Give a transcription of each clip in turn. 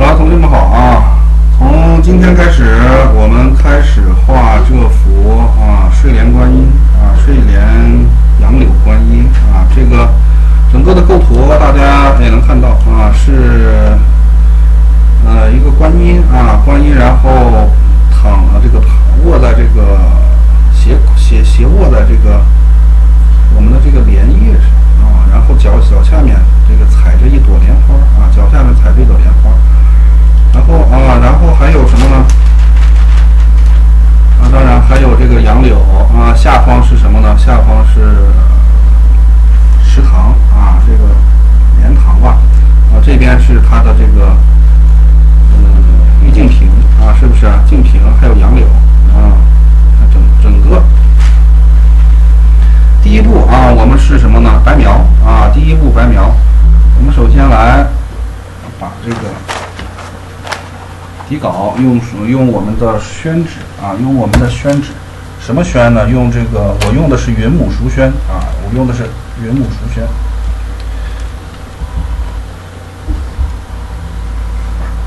好了，同学们好啊！从今天开始，我们开始画这幅睡莲观音睡莲杨柳观音这个整个的构图大家也能看到是一个观音观音，然后卧在这个斜卧在这个我们的这个莲叶上然后脚下面这个踩着一朵莲花脚下面踩着一朵莲花。然后还有什么呢？当然还有这个杨柳下方是什么呢？下方是池塘这个莲塘吧这边是它的这个玉净瓶是不是净瓶？还有杨柳整个第一步我们是什么呢？白描第一步白描，我们首先来把这个底稿用我们的宣纸用我们的宣纸，什么宣呢？用这个我用的是云母熟宣我用的是云母熟宣。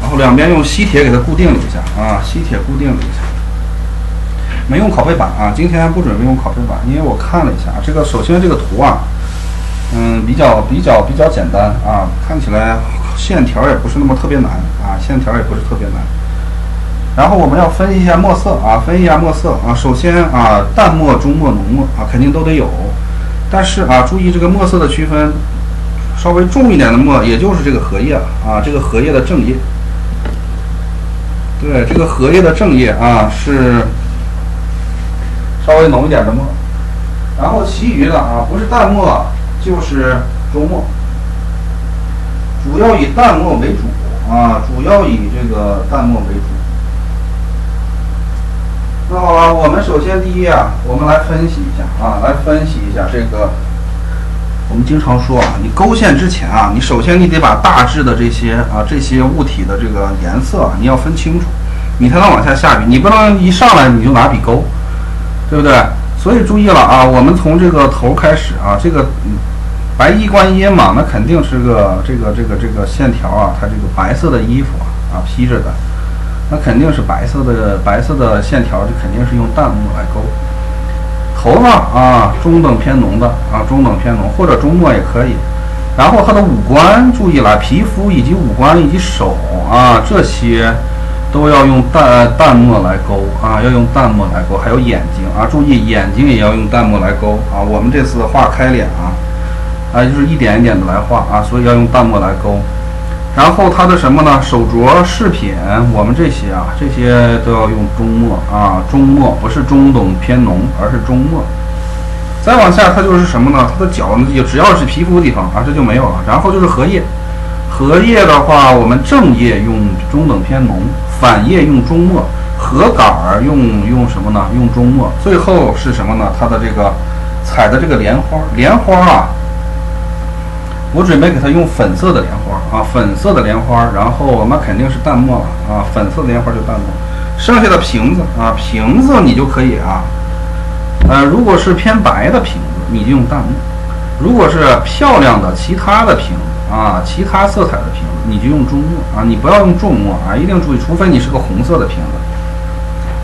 然后两边用吸铁给它固定了一下吸铁固定了一下。没用拷贝板今天不准备用拷贝板，因为我看了一下这个，首先这个图比较简单看起来线条也不是那么特别难线条也不是特别难。然后我们要分一下墨色分一下墨色首先淡墨、中墨、浓墨肯定都得有，但是注意这个墨色的区分，稍微重一点的墨也就是这个荷叶这个荷叶的正叶，对，这个荷叶的正叶是稍微浓一点的墨，然后其余的不是淡墨就是中墨，主要以淡墨为主主要以这个淡墨为主。那好了，我们首先第一我们来分析一下来分析一下这个。我们经常说你勾线之前你首先你得把大致的这些物体的这个颜色你要分清楚，你才能往下下笔，你不能一上来你就拿笔勾，对不对？所以注意了我们从这个头开始这个白衣观音嘛，那肯定是这个线条它这个白色的衣服披着的，那肯定是白色的线条，这肯定是用淡墨来勾。头呢中等偏浓的中等偏浓或者中墨也可以。然后它的五官注意了，皮肤以及五官以及手这些都要用淡墨来勾要用淡墨来勾。还有眼睛注意眼睛也要用淡墨来勾我们这次画开脸就是一点一点的来画所以要用淡墨来勾。然后它的什么呢？手镯、饰品，我们这些都要用中墨中墨不是中等偏浓，而是中墨。再往下它就是什么呢？它的脚呢，只要是皮肤的地方这就没有了。然后就是荷叶，荷叶的话，我们正叶用中等偏浓，反叶用中墨，荷杆用什么呢？用中墨。最后是什么呢？它的这个采的这个莲花，莲花我准备给它用粉色的莲花粉色的莲花，然后我们肯定是淡墨了粉色的莲花就淡墨。剩下的瓶子瓶子你就可以如果是偏白的瓶子，你就用淡墨；如果是漂亮的其他的瓶子其他色彩的瓶子，你就用中墨你不要用重墨一定注意，除非你是个红色的瓶子。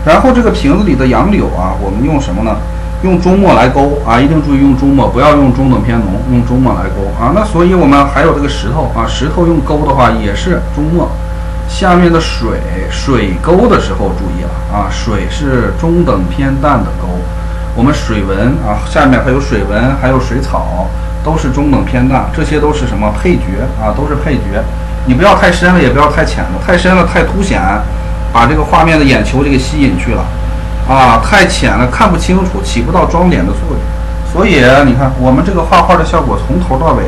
然后这个瓶子里的杨柳我们用什么呢？用中墨来勾一定注意用中墨，不要用中等偏浓，用中墨来勾那所以我们还有这个石头石头用勾的话也是中墨。下面的水勾的时候注意了水是中等偏淡的勾。我们水纹下面还有水纹，还有水草，都是中等偏淡，这些都是什么配角都是配角。你不要太深了，也不要太浅了，太深了太凸显，把这个画面的眼球给吸引去了太浅了看不清楚，起不到装点的作用。所以你看我们这个画画的效果从头到尾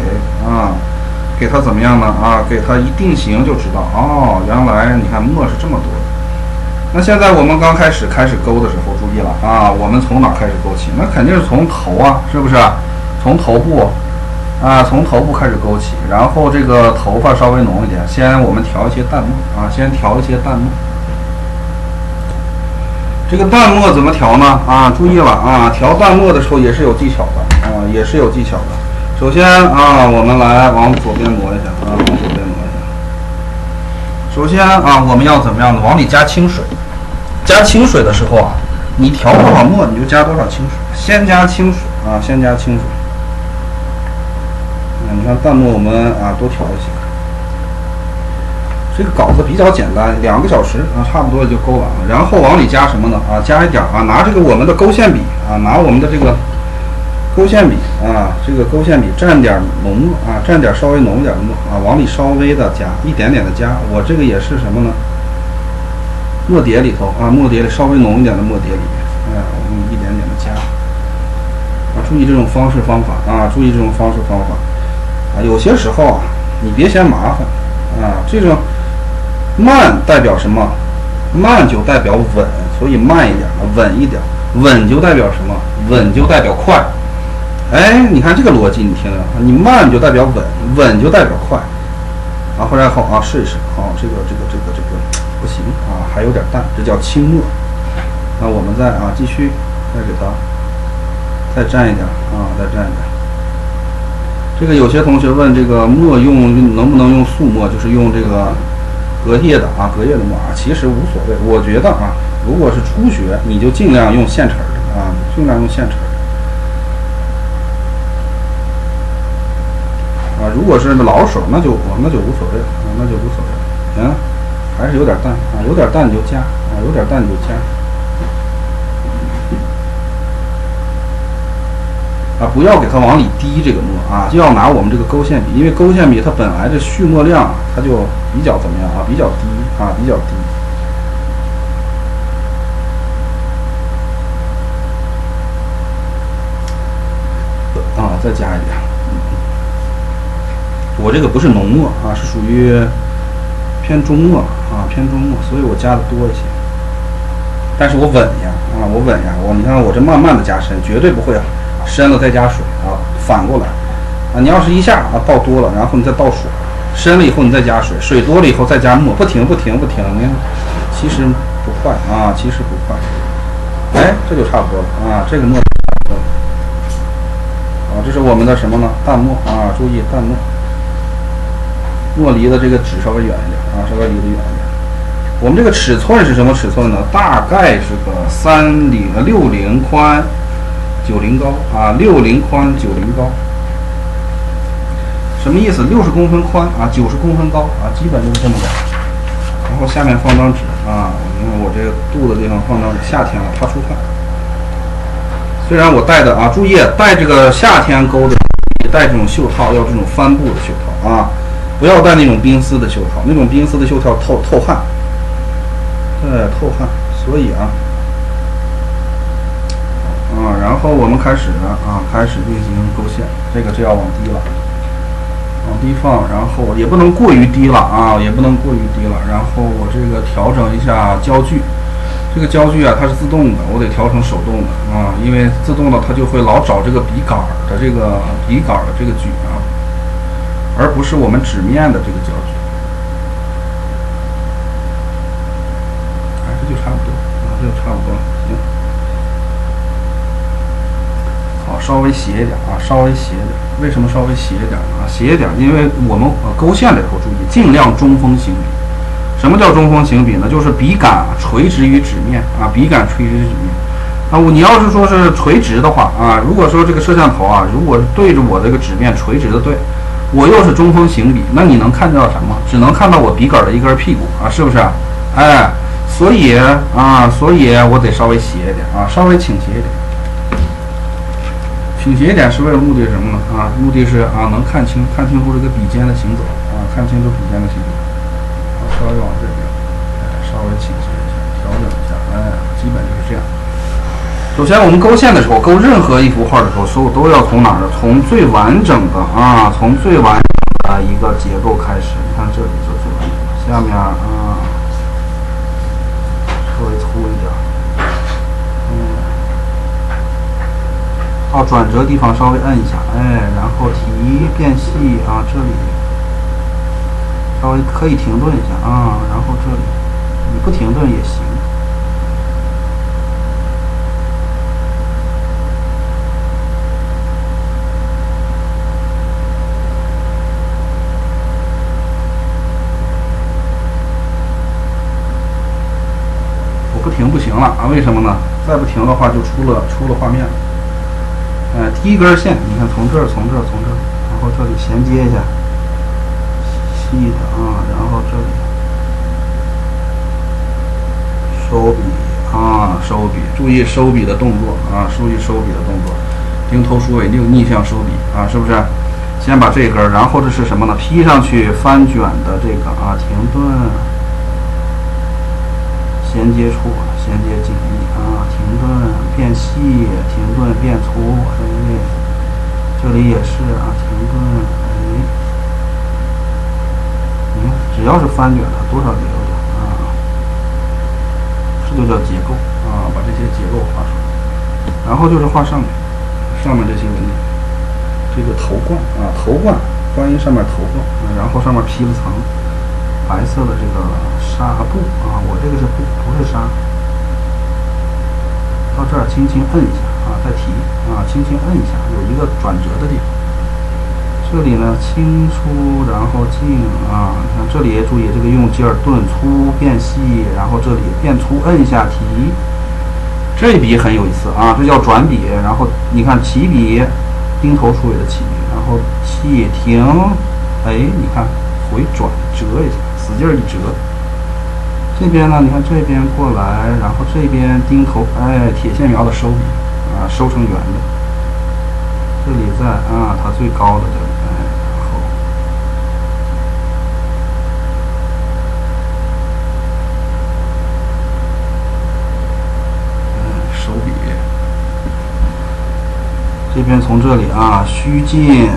给它怎么样呢给它一定型就知道原来你看墨是这么多的。那现在我们刚开始勾的时候注意了我们从哪开始勾起？那肯定是从头是不是？从头部从头部开始勾起，然后这个头发稍微浓一点，先我们调一些淡墨先调一些淡墨。这个淡墨怎么调呢注意了调淡墨的时候也是有技巧的也是有技巧的。首先我们来往左边挪一下往左边挪一下。首先啊，我们要怎么样呢？往里加清水。加清水的时候啊，你调多少墨你就加多少清水。先加清水啊，先加清水。你看淡墨我们啊多调一些。这个稿子比较简单，2个小时啊，差不多就勾完了。然后往里加什么呢？啊，加一点啊，拿这个我们的勾线笔啊，拿我们的这个勾线笔啊，这个勾线笔蘸点浓墨啊，蘸点稍微浓一点的墨啊，往里稍微的加一点点的加。我这个也是什么呢？墨碟里头啊，墨碟里稍微浓一点的墨碟里面，我们一点点的加。啊，注意这种方式方法啊，注意这种方式方法啊。有些时候啊，你别嫌麻烦啊，这种慢代表什么？慢就代表稳，所以慢一点，稳一点。稳就代表什么？稳就代表快。哎，你看这个逻辑，你听着，你慢就代表稳，稳就代表快。啊，后来好啊，试一试。好，这个不行啊，还有点淡，这叫清墨。那我们再啊继续，再给它再蘸一点啊，再蘸一点。这个有些同学问这个墨能不能用素墨，就是用这个隔页的啊，隔页的墨啊，其实无所谓。我觉得啊，如果是初学，你就尽量用现成的啊，尽量用现成的。啊，如果是老手，那就无所谓了啊，那就无所谓了。还是有点淡啊，有点淡你就加啊，有点淡你就加。啊，不要给它往里滴这个墨啊，就要拿我们这个勾线笔，因为勾线笔它本来这蓄墨量啊，它就比较怎么样啊，比较低啊，比较低。啊，再加一点。我这个不是浓墨啊，是属于偏中墨啊，偏中墨，所以我加的多一些。但是我稳呀啊，我稳呀，你看我这慢慢的加深，绝对不会深了再加水啊，反过来啊，你要是一下啊倒多了，然后你再倒水，深了以后你再加水，水多了以后再加墨，不停，你看其实不快啊，其实不快。哎，这就差不多了啊，这个墨差不多了。啊，这是我们的什么呢？淡墨啊，注意淡墨。墨离的这个纸稍微远一点啊，稍微离得远一点。我们这个尺寸是什么尺寸呢？大概是个60宽90高啊，60宽90高。什么意思？60公分宽啊，90公分高啊，基本就是这么高。然后下面放张纸啊，你看我这个肚子地方放张纸，夏天了怕出汗。虽然我戴的啊，注意戴这个夏天勾的，戴这种袖套，要这种帆布的袖套啊。不要戴那种冰丝的袖套，那种冰丝的袖套透汗，透汗。所以啊，然后我们开始进行勾线，这个就要往低了，往低放，然后也不能过于低了啊，也不能过于低了。然后我这个调整一下焦距，这个焦距啊它是自动的，我得调成手动的啊，因为自动的它就会老找这个笔杆的这个距啊。而不是我们纸面的这个焦距，这就差不多啊，这就差不多了。行，好，稍微斜一点啊，稍微斜一点。为什么稍微斜一点呢？斜一点，因为我们勾线里头注意，尽量中锋行笔。什么叫中锋行笔呢？就是笔杆垂直于纸面啊，笔杆垂直于纸面。啊，你要是说是垂直的话啊，如果说这个摄像头啊，如果是对着我这个纸面垂直的对。我又是中锋行笔，那你能看到什么？只能看到我笔杆的一根屁股啊，是不是？哎，所以我得稍微斜一点啊，稍微倾斜一点。倾斜一点是为了目的是什么呢？啊，目的是啊能看清楚这个笔尖的行走啊，看清楚笔尖的行走。稍微往这边，稍微倾斜一下，调整一下，基本就是这样。首先，我们勾线的时候，勾任何一幅画的时候，所有都要从哪儿呢？从最完整的啊，从最完整的一个结构开始。你看这里是最完整的，下面啊，稍微粗一点，到转折地方稍微摁一下，然后提变细啊，这里稍微可以停顿一下啊，然后这里你不停顿也行。停不行了啊？为什么呢？再不停的话就出了画面了。第一根线，你看从这儿，然后这里衔接一下，细的啊，然后这里收笔啊，收笔，注意收笔的动作啊，注意收笔的动作，钉头鼠尾逆向收笔啊，是不是？先把这根，然后这是什么呢？劈上去翻卷的这个啊，停顿，衔接处，衔接紧密啊，停顿变细，停顿变粗，哎，这里也是啊，停顿，哎，你看，只要是翻卷的，多少得有点啊，这就叫结构啊，把这些结构画出来，然后就是画上面这些纹理。这个头冠啊，头冠，观音上面头冠，然后上面披了层白色的这个纱布啊，我这个是布，不是纱。到这儿轻轻摁一下啊，再提啊，轻轻摁一下，有一个转折的地方。这里呢轻出，然后进啊，你看这里也注意这个用劲儿，顿粗变细，然后这里变粗，摁一下提。这笔很有意思啊，这叫转笔，然后你看起笔。钉头鼠尾的起笔，然后气停，哎，你看回转折一下，使劲一折。这边呢，你看这边过来，然后这边钉头，哎，铁线苗的收笔啊，收成圆的。这里在啊，它最高的这里，哎，然后收笔。这边从这里啊，虚进，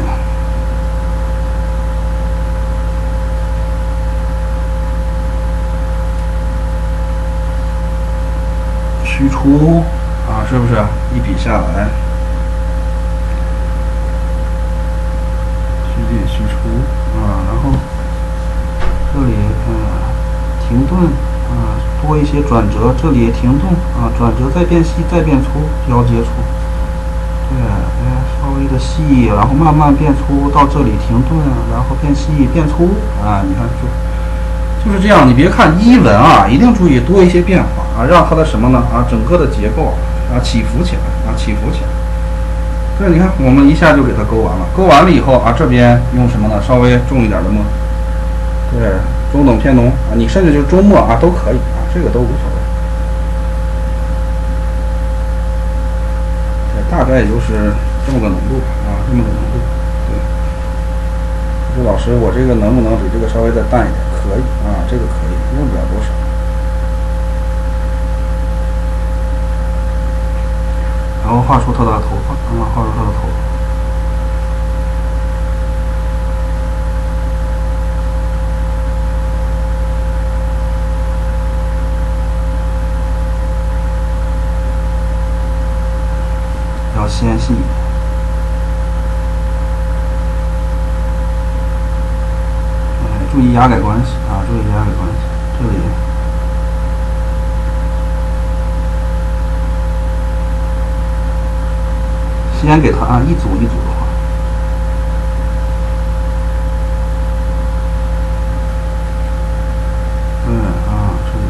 虚出啊，是不是？一笔下来，虚进虚出啊，然后这里停顿啊，多一些转折，这里停顿啊，转折再变细再变粗，腰接处。对，稍微的细，然后慢慢变粗，到这里停顿，然后变细变粗啊！你看就是这样。你别看一纹啊，一定注意多一些变化啊，让它的什么呢啊，整个的结构啊起伏起来啊，起伏起来。这你看，我们一下就给它勾完了。勾完了以后啊，这边用什么呢？稍微重一点的墨，对，中等偏浓啊，你甚至就中墨啊都可以啊，这个都无所谓。大概也就是这么个浓度啊，这么个浓度。对，说老师，我这个能不能比这个稍微再淡一点？可以啊，这个可以，用不了多少。然后画出它的头发啊，画出它的头发。要纤细，注意压改关系啊，注意压改关系。这里先给它按一组一组的画。注意。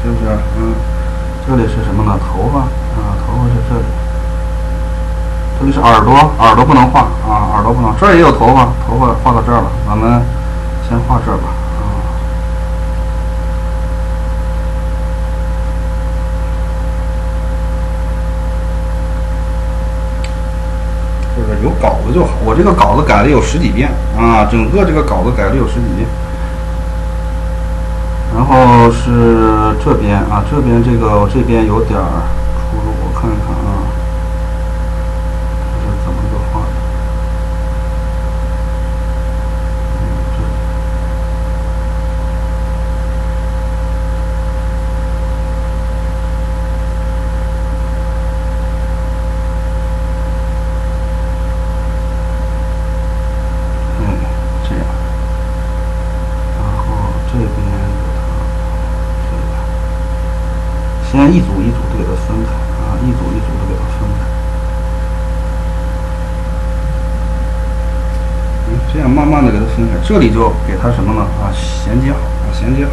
是不是？这里是什么呢？头发啊，头发是这里。这里是耳朵，耳朵不能画啊，耳朵不能。这儿也有头发，头发画到这儿了，咱们先画这儿吧啊。这个有稿子就好，我这个稿子改了有10几遍啊，整个这个稿子改了有10几遍。然后是这边啊，这边这个这边有点出入，我看看啊，这是怎么个画的？这样，然后这先一组一组的给它分开啊，一组一组的给它分开。这样慢慢的给它分开，这里就给它什么呢？啊，衔接好啊，衔接好，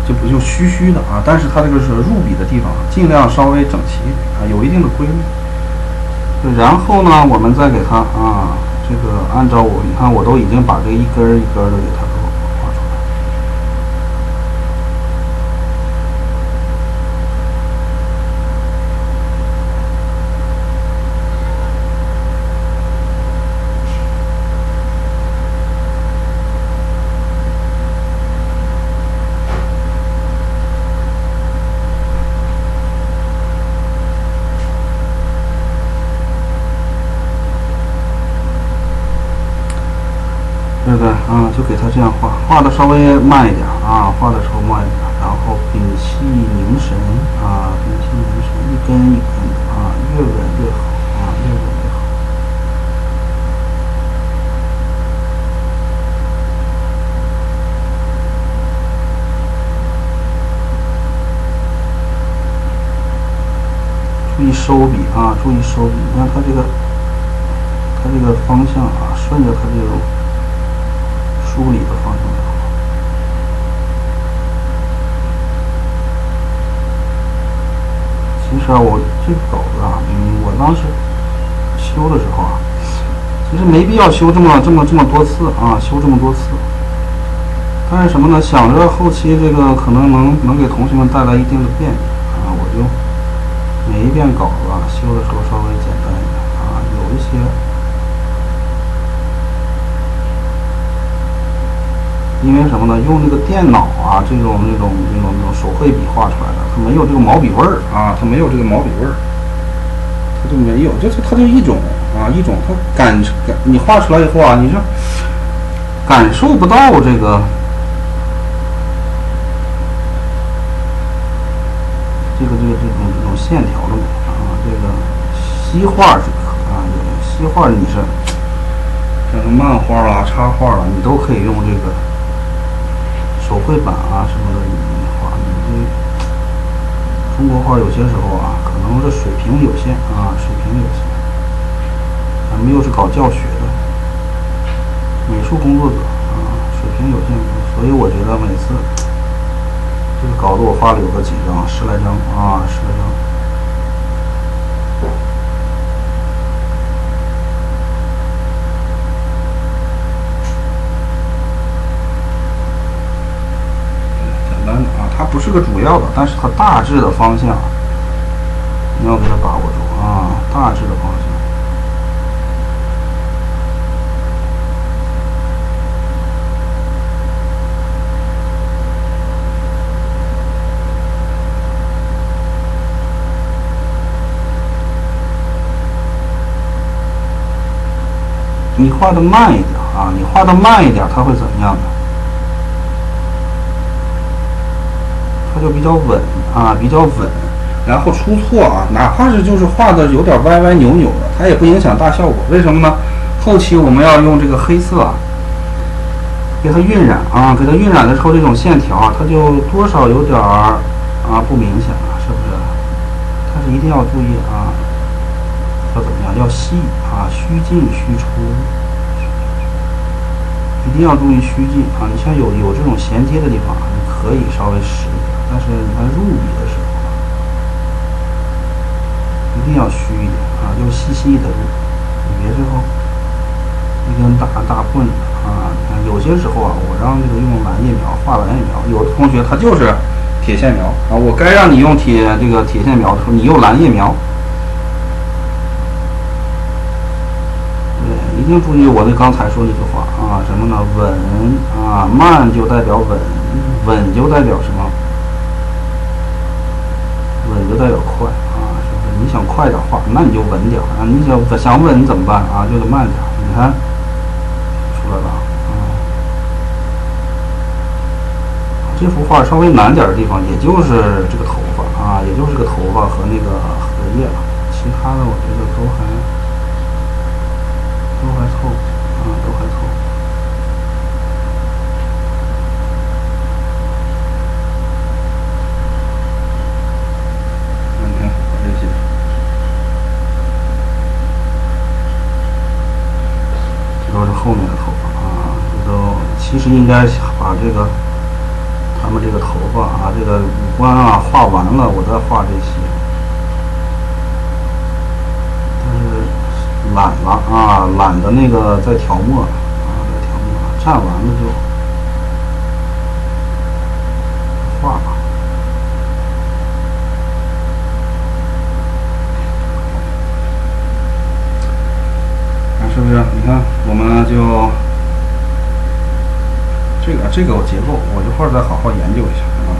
就不就虚虚的啊。但是它这个是入笔的地方，尽量稍微整齐一点啊，有一定的规律。然后呢，我们再给它啊，这个按照你看我都已经把这一根一根的给它都画出来。对不对啊？就给它这样画，画的稍微慢一点啊，画的时候慢一点，然后屏气凝神啊，屏气凝神，一根一根的啊，越稳越好啊，越稳越好。注意收笔啊，注意收笔。你看它这个方向啊，顺着它这种梳理的方向来。其实啊，我这个稿子啊，我当时修的时候啊，其实没必要修这么多次啊，修这么多次。但是什么呢？想着后期这个可能能给同学们带来一定的便利啊，我就每一遍稿子啊修的时候稍微简单一点啊，有一些。因为什么呢？用这个电脑啊，这种手绘笔画出来的，它没有这个毛笔味儿啊，它没有这个毛笔味儿，它就没有，它就一种啊，它你画出来以后啊，你说感受不到这种线条的美啊，这个西画是可啊，西画你是像是漫画啦、插画啦，你都可以用这个。手绘板啊什么的，你画，你这中国画有些时候啊，可能是水平有限啊，水平有限。咱们又是搞教学的，美术工作者啊，水平有限，所以我觉得每次这个稿子我画了有个几张，10来张啊，10来张。它不是个主要的，但是它大致的方向你要给它把握住啊，大致的方向。你画的慢一点啊，你画的慢一点，它会怎么样呢？它就比较稳啊，比较稳，然后出错啊，哪怕是就是画的有点歪歪扭扭的，它也不影响大效果。为什么呢？后期我们要用这个黑色啊，给它晕染啊，给它晕染的时候，这种线条啊，它就多少有点啊不明显了，是不是？但是一定要注意啊，要怎么样？要细啊，虚进虚出，一定要注意虚进啊。你像有这种衔接的地方，你可以稍微实一点。但是你看入笔的时候，一定要虚一点啊，就细细的入，你别最后一根大棍子啊！你看有些时候啊，我让这个用蓝叶描画蓝叶描，有的同学他就是铁线描啊，我该让你用铁线描的时候，你用蓝叶描。对，一定注意我刚才说那句话啊，什么呢？稳啊，慢就代表稳，稳就代表什么？稳就代表快啊，是不是？你想快点画，那你就稳点啊；你想稳怎么办啊？就得慢点。你看出来了啊，这幅画稍微难点的地方，也就是这个头发啊，也就是这个头发和那个荷叶了，其他的我觉得都还凑啊，都还凑。都是后面的头发啊，这都其实应该把这个他们这个头发啊，这个五官啊画完了，我再画这些。但是懒了啊，懒得那个再调墨了啊，再调墨了，蘸完了就画吧。是不是？你看，我们就这个结构，我一会儿再好好研究一下啊，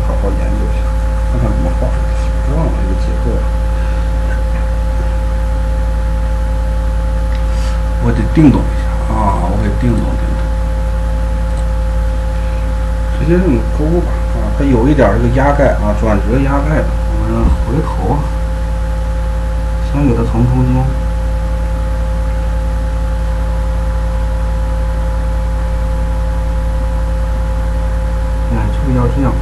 好好研究一下，看看怎么画。忘了这个结构了，我得定懂一下啊，我得定懂。直接这么勾吧啊，它有一点这个压盖啊，转折压盖的。我们回头先给它从中间。要这样勾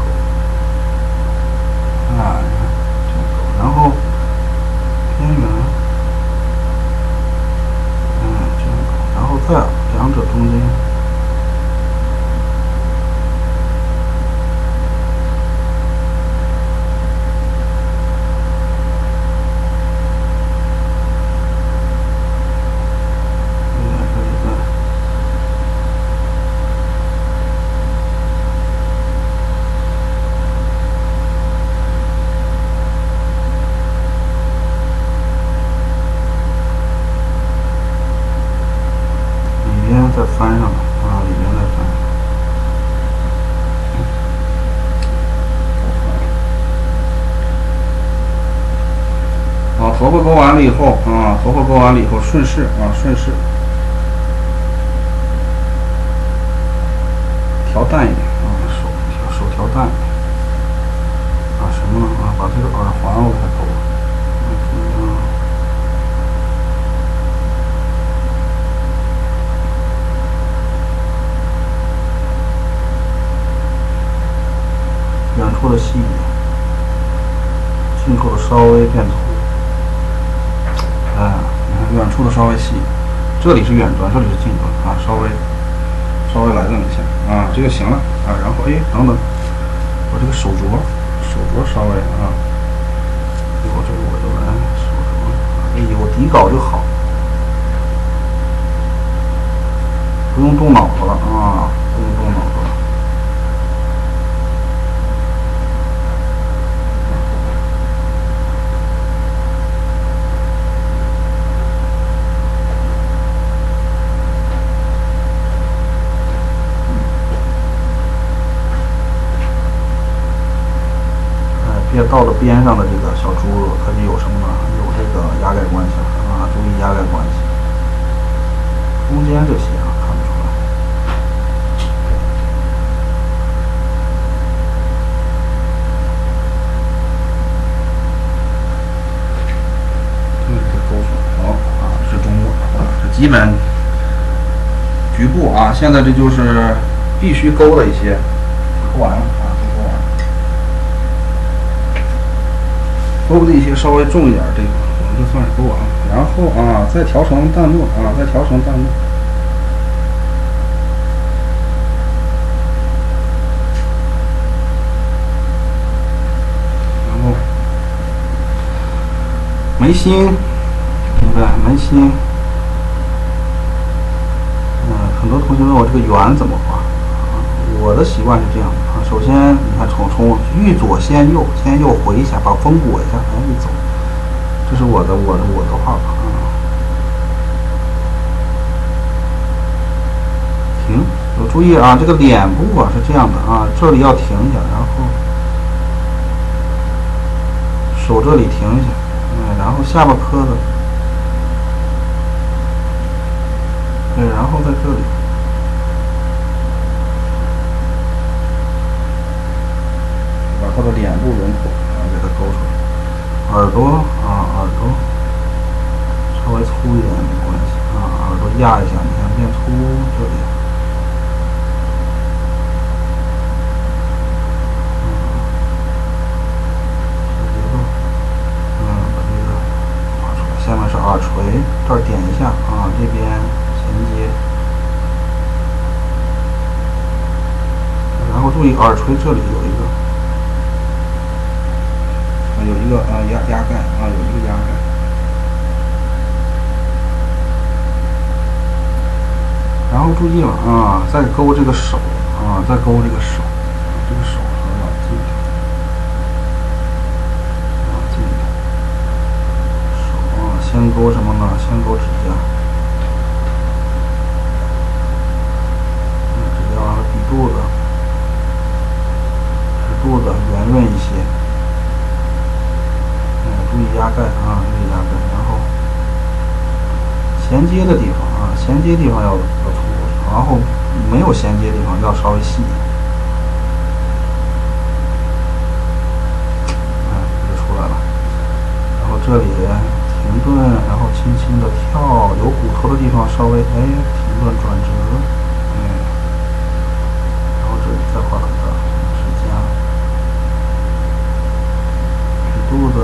啊，这样勾，然后边缘，这样勾，然后再两者中间，再翻上来啊，里面再翻。头发勾完了以后啊，头发勾完了以后顺势啊，顺势调淡一点啊，手调淡一点啊，什么呢啊？把这个耳环我给它勾了。远处的细一点，近处的稍微变粗。哎，你看远处的稍微细，这里是远端，这里是近端啊，稍微来这么一下啊，这就行了啊。然后等等，我这个手镯稍微啊，一会儿这个我就来手镯，有底稿就好，不用动脑子了啊，不用动脑子了。到了边上的这个小珠子，它就有什么呢？有这个压盖关系了啊！注意压盖关系。中间这些啊，看不出来。这勾出来，好啊，是中末啊，这基本局部啊。现在这就是必须勾的一些，勾完了啊。勾的一些稍微重一点这个，我们就算是勾完了。然后啊，再调成淡墨啊，再调成淡墨。然后眉心，对不对？眉心，很多同学问我这个圆怎么画，我的习惯是这样的啊。首先，你看从欲左先右，先右回一下，把风裹一下，一走，这是我的画法啊。停，有注意啊，这个脸部啊是这样的啊，这里要停一下，然后手这里停一下，然后下巴磕的，对，然后在这里。它的脸部轮廓啊，给它勾出来。耳朵啊，耳朵稍微粗一点没关系啊，耳朵压一下，你看变粗这里。结构，把这个画出来。下面是耳垂，这儿点一下啊，这边衔接。耳垂这里有一个压盖啊，有一个压盖。然后注意了啊，再勾这个手啊，再勾这个手，这个手要近一点，近一点。手啊，先勾什么呢？先勾指甲。指甲完了，比肚子，使肚子圆润一些。注意压盖啊，注意压盖。然后衔接的地方啊，衔接地方要粗，然后没有衔接地方要稍微细一点。就出来了。然后这里停顿，然后轻轻的跳，有骨头的地方稍微停顿转折，然后这里再画个指甲，比肚子。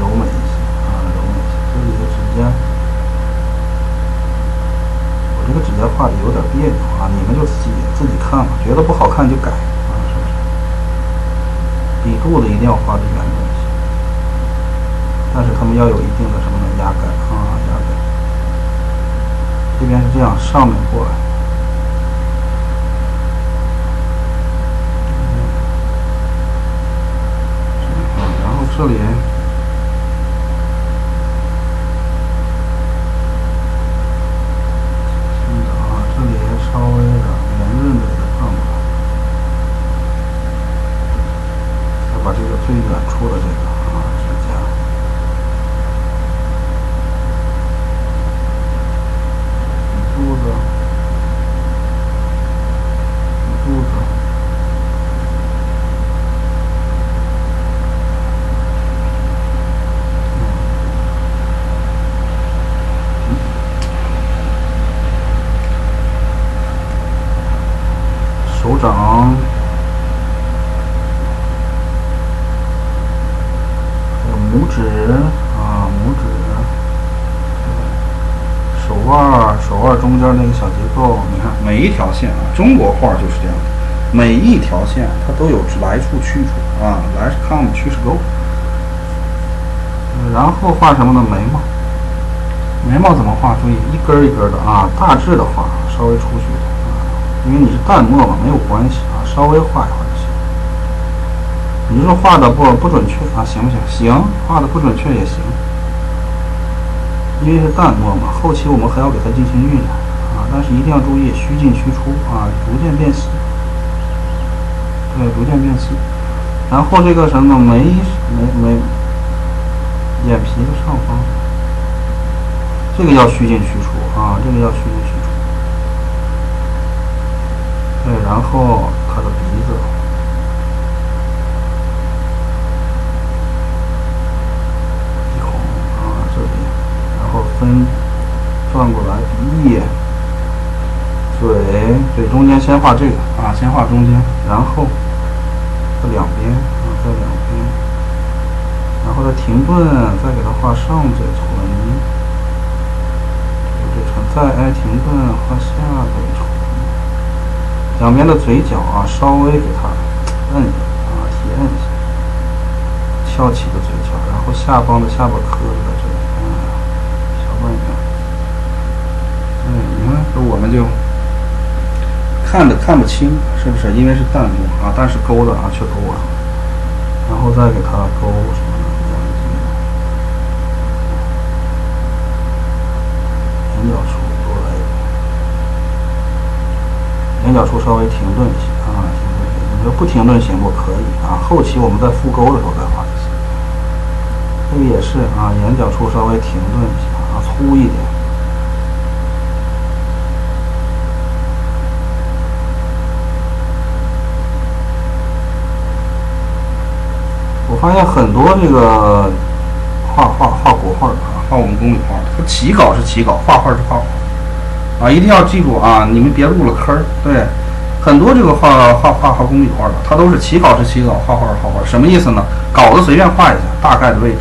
柔美一些啊，柔美一些。这里的指甲，我这个指甲画的有点别扭啊，你们就自己看吧，觉得不好看就改啊，是不是？比肚子一定要画的圆润一些，但是它们要有一定的什么呢？压盖啊，压盖。这边是这样，上面过来。这里这里稍微的圆润的放过来，再把这个最远处的这个指甲，比肚子，手掌，还有拇指啊，拇指，手腕中间那个小结构，你看每一条线啊，中国画就是这样的，每一条线它都有来处去处啊，来是 come 去是 go。然后画什么呢？眉毛，眉毛怎么画？注意一根一根的啊，大致的画，稍微出去的。因为你是淡墨嘛，没有关系啊，稍微画一画就行。你说画的不准确啊，行不行？行，画的不准确也行。因为是淡墨嘛，后期我们还要给它进行晕染啊，但是一定要注意虚进虚出啊，逐渐变细。对，逐渐变细。然后这个什么眼皮的上方，这个要虚进虚出啊，这个要虚进虚出。对，然后它的鼻子，鼻孔啊这里，然后转过来鼻翼，嘴中间先画这个啊，先画中间，然后这两边啊，在两边，然后再停顿，再给它画上嘴唇，再停顿画下嘴唇。两边的嘴角啊，稍微给它摁一下啊，提摁一下，翘起的嘴角，然后下巴磕在这里，小半圆。你看，这我们就看不清，是不是？因为是淡墨啊，但是勾的啊却勾了，然后再给它勾什么呢？眼角处多来一点。眼角处稍微停顿一些啊，停顿一些。你说不停顿行不？可以啊，后期我们在复勾的时候再画一些。这个也是啊，眼角处稍微停顿一些啊，粗一点。我发现很多这个画国画的啊，画我们宫里画的，它起稿是起稿，画画是画画。啊，一定要记住啊！你们别入了坑儿。对，很多这个画工笔画的，它都是起稿是起稿，画画是画画。什么意思呢？稿子随便画一下，大概的位置，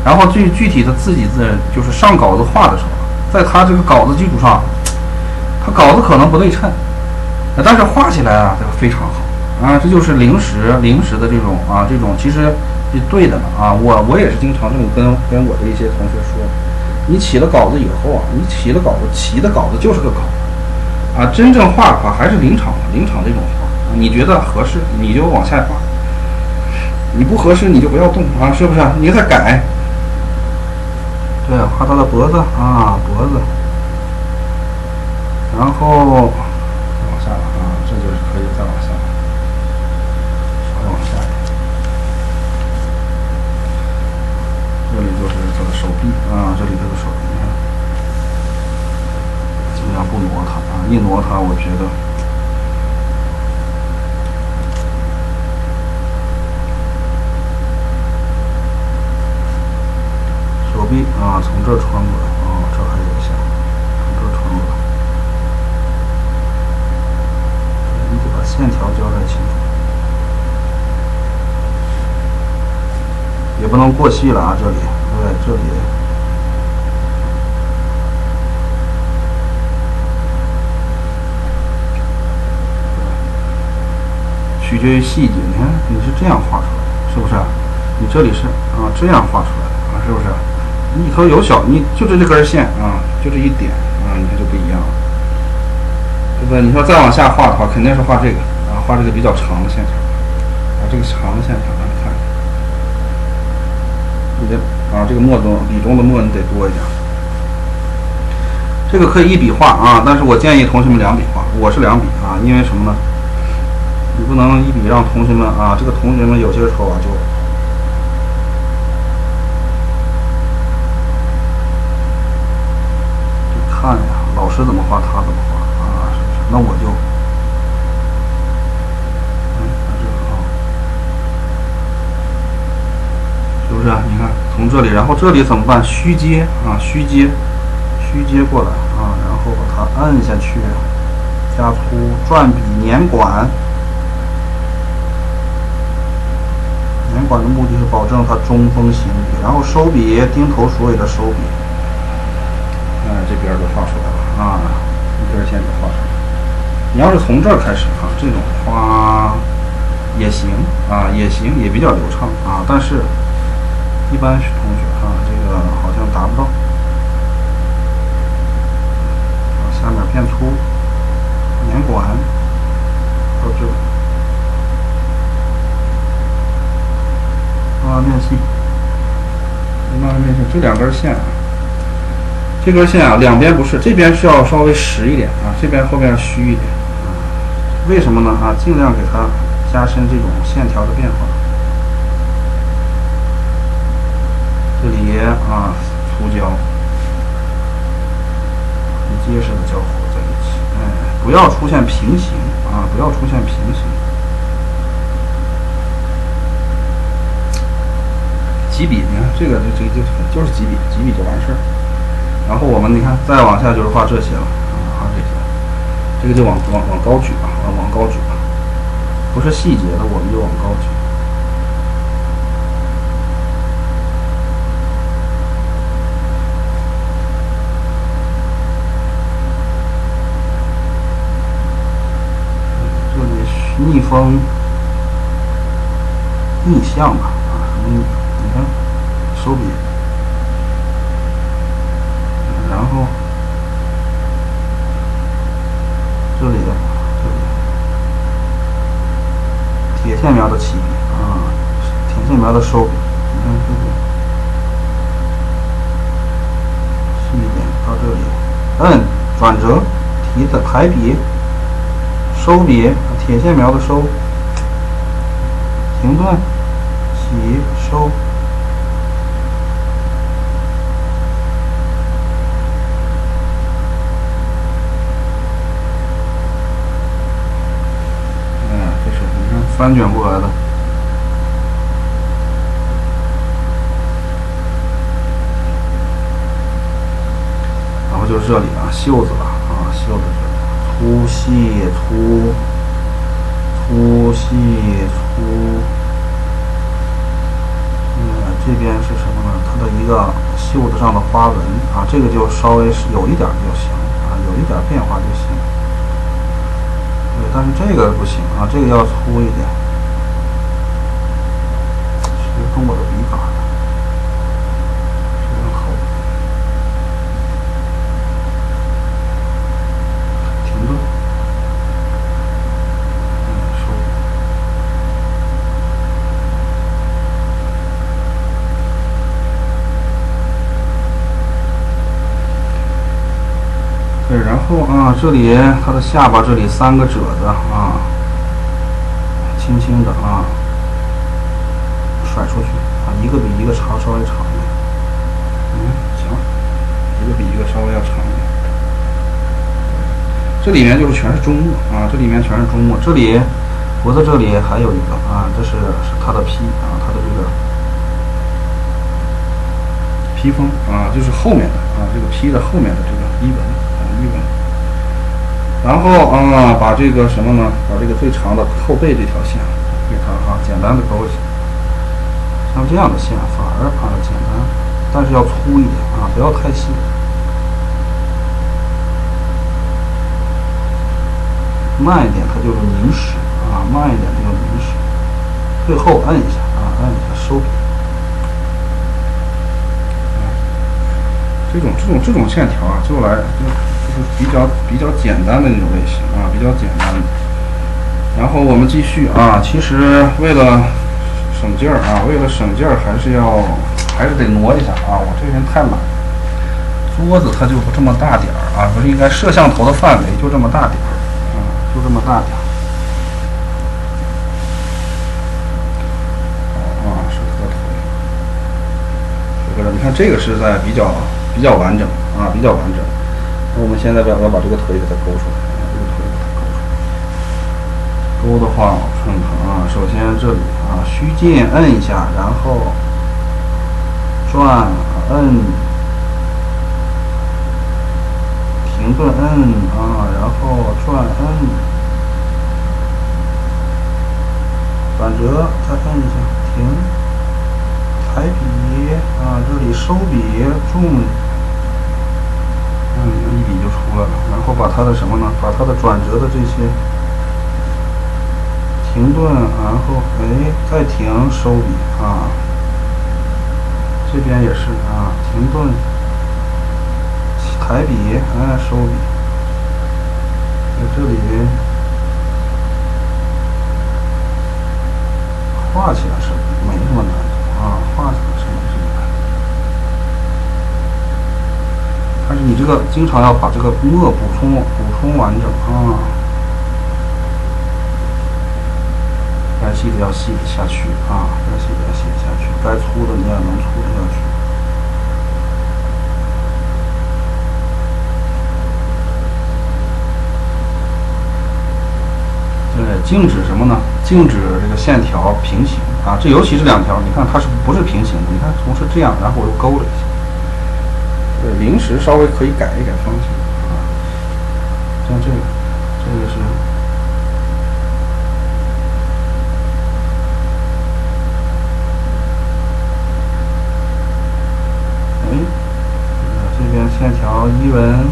然后具体的自己就是上稿子画的时候，在它这个稿子基础上，它稿子可能不对称，但是画起来啊，这个非常好啊，这就是临时的这种啊，这种其实是对的啊。我也是经常这么跟我的一些同学说，你起了稿子以后啊，你起的稿子就是个稿子啊，真正画的话还是临场这种画，你觉得合适你就往下画，你不合适你就不要动啊，是不是？你再改。对，画它的脖子啊，脖子，然后往下了啊，这就是可以再往下，稍微往下。这里就是这个手臂啊，这里这个手臂，你看，尽量不挪它啊，一挪它，我觉得。手臂啊，从这儿穿过来，哦，这还有一下，从这儿穿过来，你得把线条交代清楚，也不能过细了啊，这里，对，这里，取决于细节。你看，你是这样画出来的，是不是？你这里是啊，这样画出来的啊，是不是？你以后有小，你就这根线啊，就这一点啊，你看就不一样了，对不对？你说再往下画的话，肯定是画这个啊，画这个比较长的线条啊，这个长的线条啊，你看，你的啊，这个笔中的墨你得多一点。这个可以一笔画啊，但是我建议同学们两笔画，我是两笔啊，因为什么呢？你不能一笔让同学们啊，这个同学们有些时候啊就。看呀，老师怎么画他怎么画啊，是不是？那我就，这个啊，是不是？你看从这里，然后这里怎么办？虚接啊，虚接过来啊，然后把它摁下去，加粗，转笔捻管。捻管的目的是保证它中锋行笔，然后收笔，钉头鼠尾的收笔。这边就画出来了啊，一根线就画出来了。你要是从这儿开始啊，这种画也行啊，也比较流畅啊，但是一般同学啊，这个好像达不到。下面偏粗，捻管到这，慢慢变细，这两根线啊。这根线啊，两边不是，这边是要稍微实一点啊，这边后面虚一点啊。为什么呢？啊，尽量给它加深这种线条的变化。这里啊，粗胶，很结实的胶合在一起，不要出现平行啊，不要出现平行。几笔，你看这个就是几笔就完事儿。然后我们你看，再往下就是画这些了啊，这些，这个就往高举吧，往高举吧，不是细节的我们就往高举。这里逆风逆向吧啊，你看收笔。然后这里铁线苗的起笔啊，铁线苗的收笔，你看这里细一点到这里，转折，提的排笔，收笔，铁线苗的收，停顿，起收。翻卷过来的，然后就是这里啊，袖子了啊，袖子这里粗细粗，粗细粗，这边是什么呢？它的一个袖子上的花纹啊，这个就稍微是有一点就行啊，有一点变化就行。对，但是这个不行啊，这个要粗一点。是跟我的笔杆非常厚。停顿。收。对，然后啊，这里它的下巴这里3个褶子啊，轻轻的啊甩出去啊，一个比一个稍微长一点。行，一个比一个稍微要长一点。这里面就是全是中墨啊，这里面全是中墨。这里脖子这里还有一个啊，这是它的披啊，它的这个披风啊，就是后面的啊，这个披的后面的这个衣纹。衣纹，然后把这个什么呢？把这个最长的后背这条线给它简单的勾一下，像这样的线反而简单，但是要粗一点啊，不要太细。慢一点它就是凝实啊，慢一点这个凝实。最后摁一下啊，摁一下收笔。这种线条啊，就就是比较简单的那种类型啊，比较简单的。然后我们继续啊，其实为了省劲儿啊，为了省劲儿还是得挪一下啊。我这个人太懒，桌子它就这么大点儿啊，不是应该摄像头的范围就这么大点儿啊，就这么大点儿。是合腿。这个你看这个是在比较完整啊，比较完整。那我们现在要把这个腿给它勾出来，这个腿给它勾出来。勾的话，我看看啊，首先这里啊，虚劲摁一下，然后转摁，停顿摁啊，然后转摁，转折再摁一下，停，抬笔啊，这里收笔重。一笔就出来了，然后把它的什么呢？把它的转折的这些停顿，然后再停收笔啊。这边也是啊，停顿，抬笔，收笔。在这里画起来是没那么难啊，画起来是没这么难。但是你这个经常要把这个墨补充完整啊，该细的要细的下去啊，该细的要细的下去，该粗的你也能粗的下去。对，静止什么呢？静止这个线条平行啊，这尤其是2条，你看它是不是平行的？你看从是这样，然后我又勾了一下。对，临时稍微可以改一改方向啊，像这个是，这边线条衣纹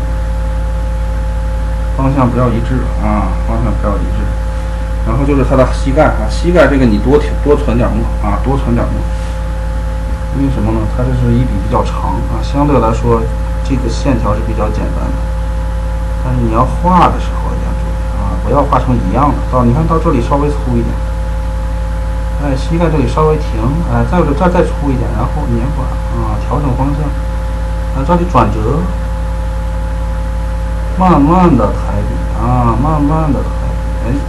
方向不要一致啊，方向不要一致。然后就是它的膝盖啊，膝盖这个你多存点墨啊，多存点墨。为什么呢？它这是一笔比较长啊，相对来说这个线条是比较简单的，但是你要画的时候要注意啊，不要画成一样的。你看到这里稍微粗一点，膝盖这里稍微停，再粗一点，然后捻管啊，调整方向，这里转折，慢慢的抬笔啊，慢慢的抬笔，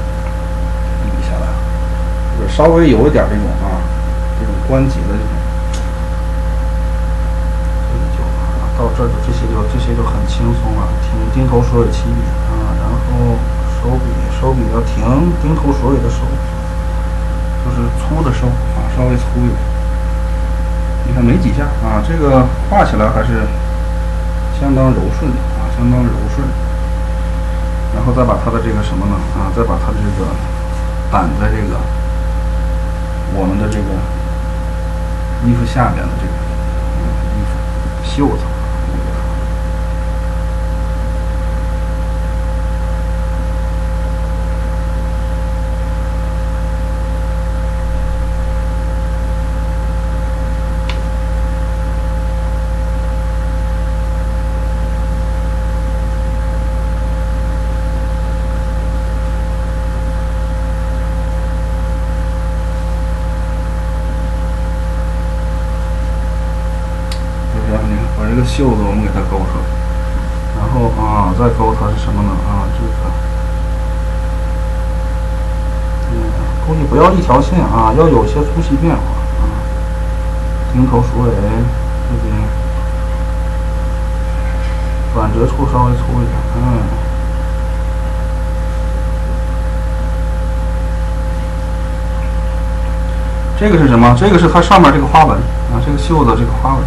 一笔下来，就是稍微有一点这种关节的这种。到这儿这些就很轻松了，丁头鼠尾起笔啊，然后收笔要停，丁头鼠尾的收，就是粗的收啊，稍微粗一点。你看没几下啊，这个画起来还是相当柔顺的啊，相当柔顺。然后再把它的这个什么呢啊，再把它的这个掸在这个我们的这个衣服下边的这个衣服袖子。把这个袖子我们给它勾出来，然后再勾它是什么呢？这个，勾你不要一条线要有些粗细变化经头鼠尾这边转折处稍微粗一点，这个是什么？这个是它上面这个花纹这个袖子这个花纹。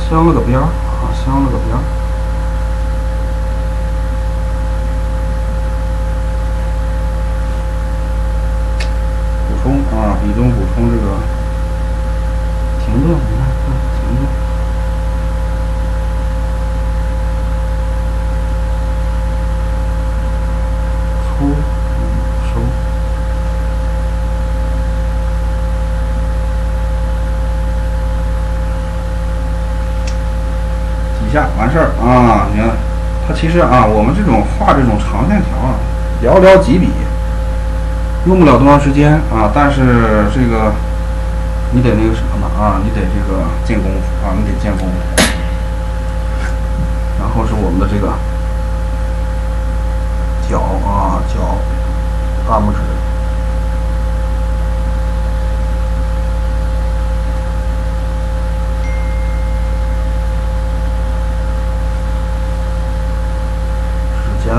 镶了个边儿镶了个边儿。补充笔中补充这个停顿，你看，停顿。粗收。完事儿你看，它其实我们这种画这种长线条寥寥几笔，用不了多长时间但是这个你得那个什么呢你得这个见功夫你得见功夫。然后是我们的这个脚脚大拇指。加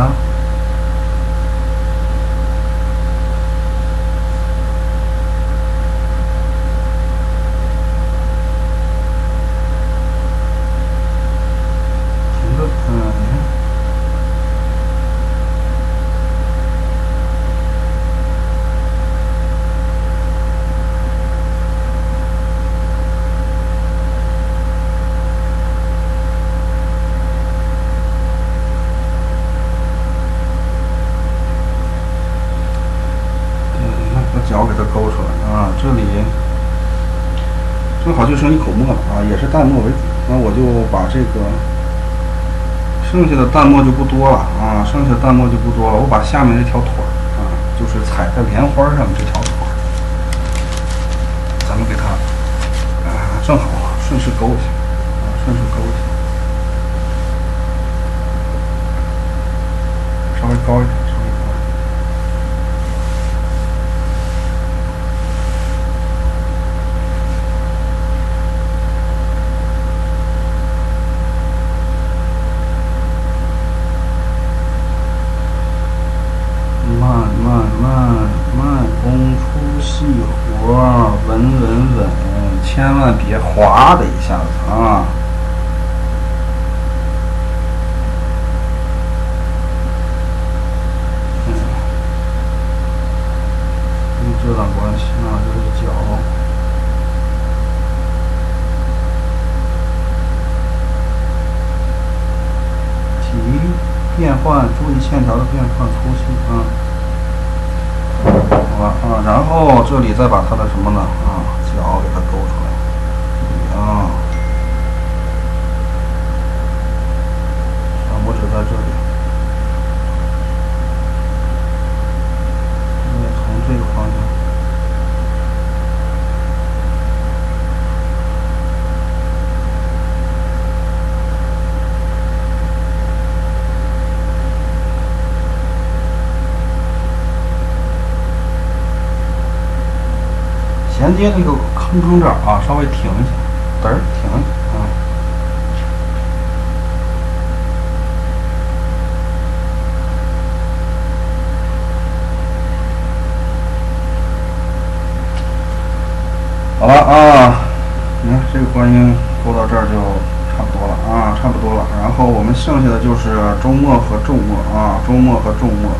停顿，脚给它勾出来这里正好就剩一口沫了也是淡墨为主。那我就把这个剩下的淡墨就不多了剩下的淡墨就不多了。我把下面这条腿就是踩在莲花上这条腿咱们给它正好顺势勾一下顺势勾一下，稍微高一点。慢工出细活，稳，千万别哗的一下子这档关系这是脚。体变换，注意线条的变换粗细好了然后这里再把它的什么呢脚给它勾出来，小拇指在这里，从这个方向。衔接这个坑这儿稍微停一下，停一下好了你看这个观音勾到这儿就差不多了差不多了。然后我们剩下的就是中墨和重墨中墨和重墨。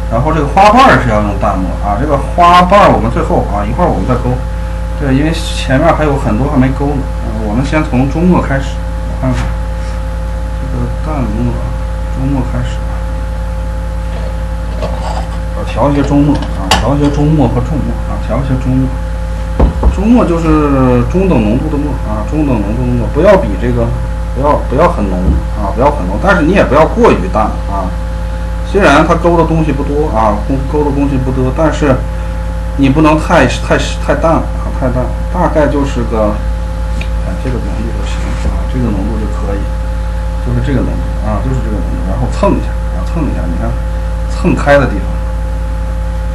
然后这个花瓣是要用淡墨这个花瓣我们最后一会儿我们再勾。对，因为前面还有很多还没勾呢。我们先从中末开始，我看看这个淡末，中末开始。调一些中末啊，调一些中末和重末啊，调一些中末。中末就是中等浓度的末啊，中等浓度的末，不要比这个不要很浓啊，不要很浓，但是你也不要过于淡啊。虽然它勾的东西不多啊，勾的东西不多，但是你不能太淡啊，太淡，大概就是个这个浓度就行啊，这个浓度就可以，就是这个浓度啊，就是这个浓度，然后蹭一下啊，蹭一下，你看蹭开的地方，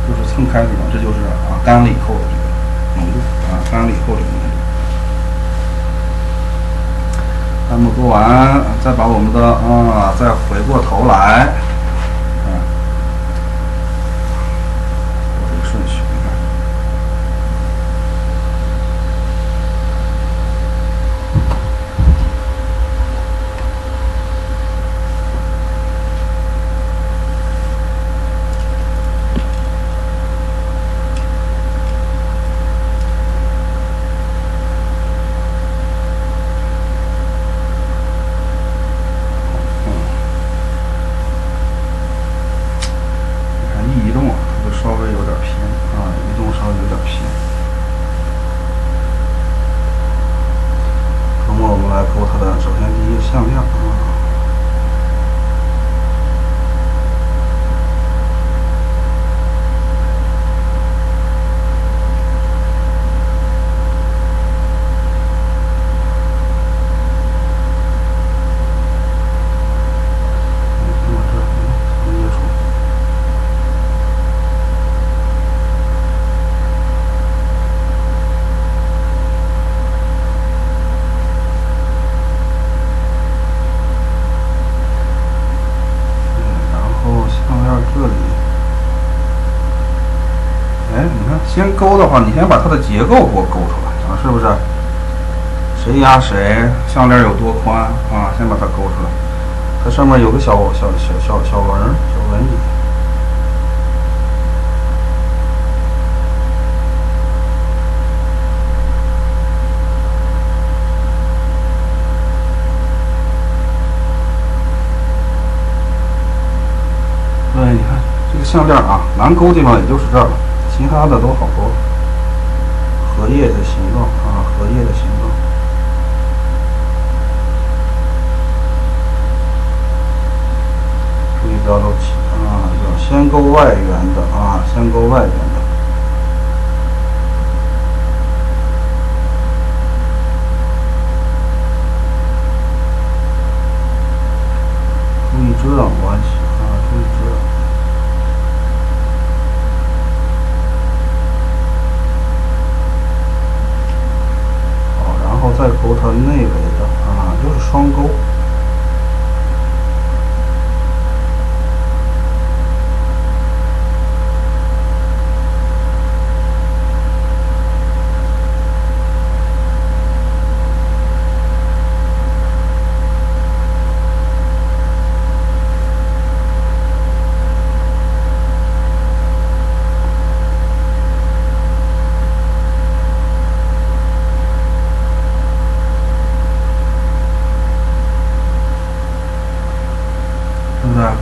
就是蹭开的地方，这就是啊干了以后的这个浓度啊，干了以后这个浓度。那么做完，再把我们的再回过头来。顺序，你看，你看一移动啊，它就稍微有点偏啊，移动稍微有点偏。那么我们来勾它的，首先第一个向量啊。先勾的话，你先把它的结构给我勾出来啊，是不是？谁压谁，项链有多宽啊？先把它勾出来。它上面有个小纹，小纹理。对，你看这个项链啊，难勾地方也就是这儿了。其他的都好多，荷叶的形状啊，荷叶的形状。注意不要漏气啊，要先勾外缘的啊，先勾外缘的。注意遮挡关系啊，注意遮挡。再勾它内围的啊，就是双勾。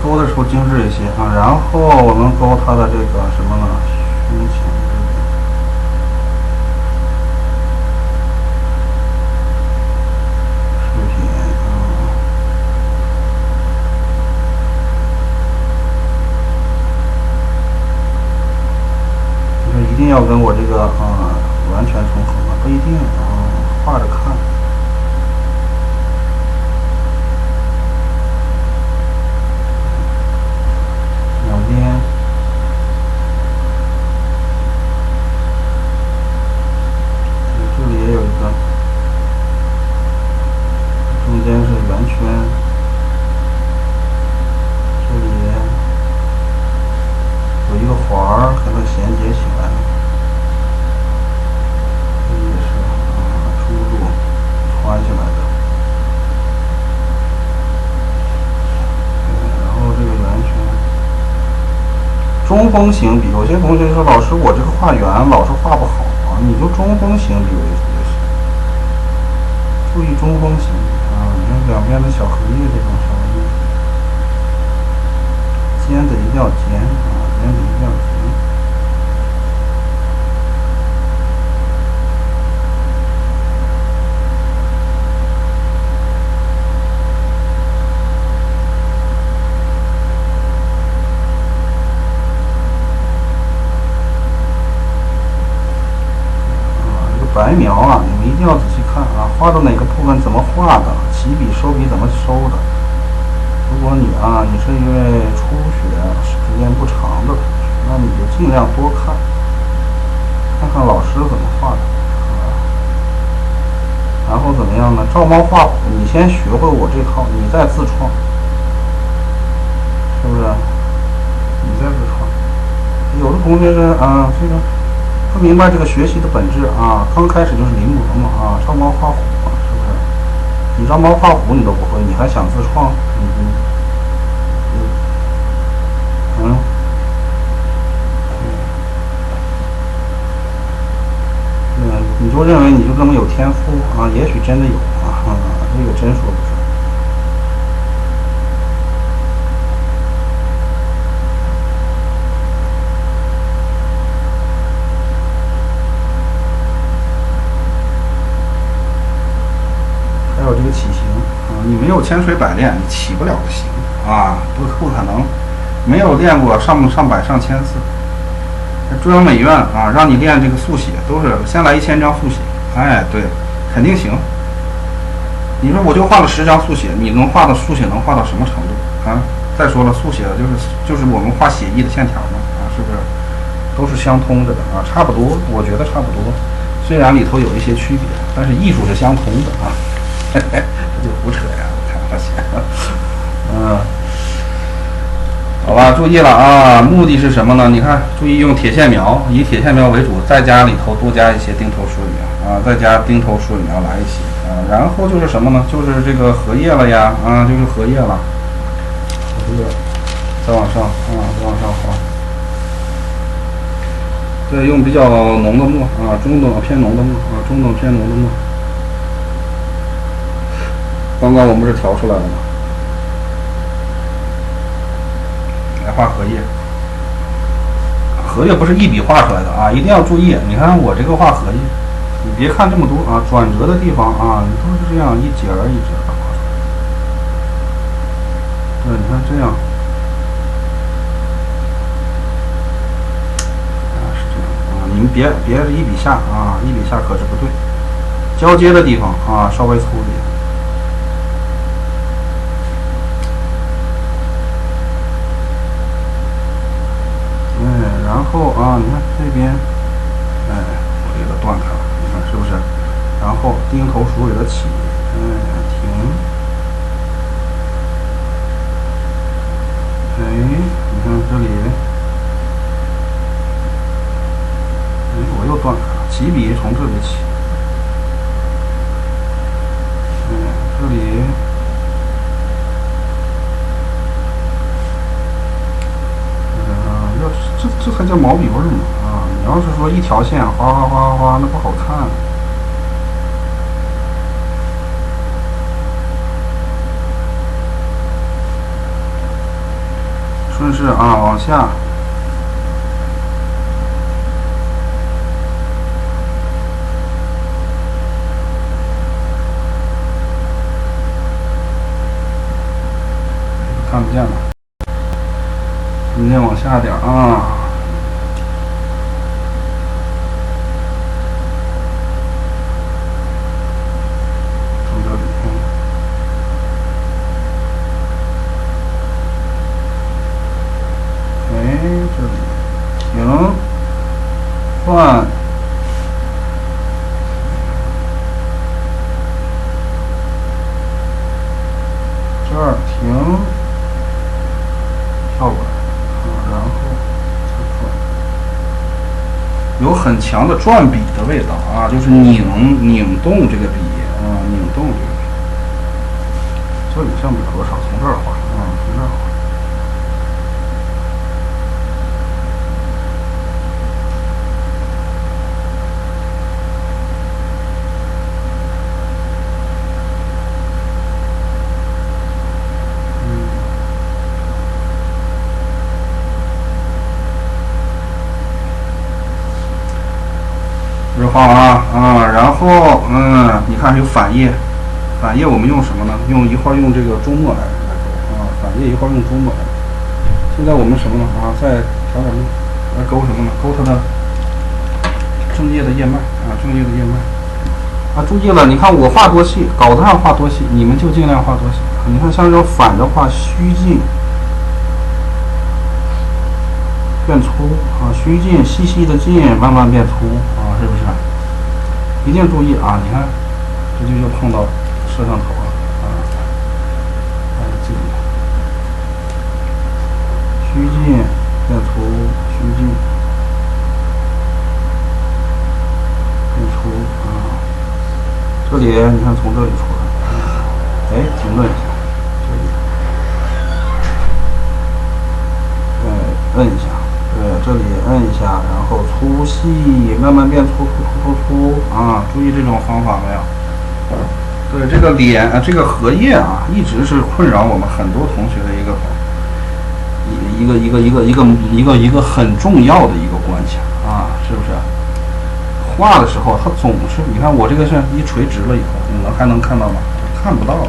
勾的时候精致一些啊，然后我们勾它的这个什么呢？胸前这个视频啊，你说一定要跟我这个完全重合吗？不一定啊，画着看。中间是圆圈，这里有一个环儿和它衔接起来，这也是珠路穿起来的。然后这个圆圈，中锋型笔，有些同学说老师我这个画圆老是画不好啊，你就中锋行笔为主就行。注意中锋行笔啊，你看两边的小荷叶这种稍微尖的一定要尖啊，尖的一定要尖。白描啊，你们一定要仔细看啊，画到哪个部分怎么画的，起笔收笔怎么收的。如果你是一位初学时间不长的同学，那你就尽量多看，看看老师怎么画的然后怎么样呢？照猫画虎，你先学会我这套，你再自创，是不是？你再自创。有的同学是这个。不明白这个学习的本质啊，刚开始就是临摹嘛照猫画虎嘛，是不是？你照猫画虎你都不会，你还想自创？你就认为你就这么有天赋也许真的有这个真说不准。这个起形你没有千锤百炼，你起不了个形不可能，没有练过上百上千次。中央美院让你练这个速写，都是先来1000张速写，对，肯定行。你说我就画了10张速写，你能画的速写能画到什么程度再说了，速写就是我们画写意的线条嘛是不是？都是相通着的差不多，我觉得差不多。虽然里头有一些区别，但是艺术是相通的这就胡扯呀！开玩笑，好吧，注意了目的是什么呢？你看，注意用铁线描，以铁线描为主，再加里头多加一些钉头疏羽苗再加钉头疏羽苗来一些然后就是什么呢？就是这个荷叶了呀就是荷叶了，荷叶，再往上再往上画。对，用比较浓的墨中等偏浓的墨中等偏浓的墨。刚刚我们不是调出来了吗？来画荷叶，荷叶不是一笔画出来的一定要注意。你看我这个画荷叶，你别看这么多转折的地方你都是这样一节一节的画出来。对，你看这样是这样你们别是一笔下一笔下可是不对，交接的地方稍微粗一点。然后你看这边，我给它断开了，你看是不是？然后钉头疏羽的起，停，你看这里，我又断开了，起笔从这里起，这里。这才叫毛笔味儿呢你要是说一条线哗哗哗哗，那不好看。顺势往下。看不见了。你再往下点从这里这里停，换，这儿停，跳过来。然后再转，有很强的转笔的味道就是拧动这个笔拧动这个笔。这里像笔多少？从这儿画从这儿画。画啊然后你看有反页，反页我们用什么呢？一会儿用这个周末来勾反页一会儿用周末来。现在我们什么呢？再调点来勾什么呢？勾它的正页的页脉正页的页脉。注意了，你看我画多细，稿子上画多细，你们就尽量画多细。你看像这种反着画，虚近变粗虚近细细的近，慢慢变粗是不是？一定注意你看，这就又碰到摄像头了近虚近变粗，虚近变粗这里你看从这里出来，停顿一下，这里，摁一下，这里摁一下，然后粗细慢慢变粗注意这种方法没有？对，这个脸这个荷叶一直是困扰我们很多同学的一个很重要的一个关卡是不是？画的时候，它总是你看我这个是一垂直了以后，你还能看到吗？看不到了，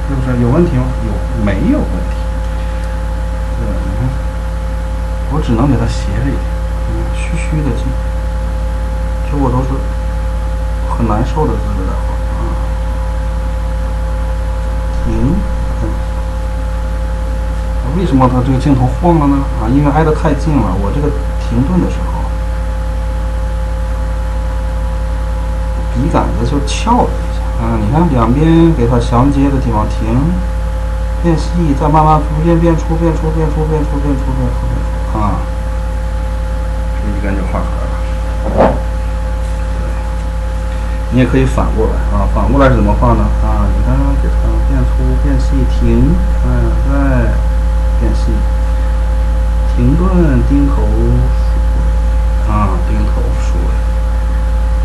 是不是有问题吗？没有问题？对，你看，我只能给它斜着一点，虚虚的进，这我都是很难受的姿势在画停，为什么它这个镜头晃了呢？因为挨得太近了，我这个停顿的时候。笔杆子就翘了一下你看两边给它相接的地方停，变细，再慢慢逐渐变粗，这一根就画出来了。你也可以反过来反过来是怎么画呢？你看给它变粗变细，停，再变细，停顿，钉头钉头数尾。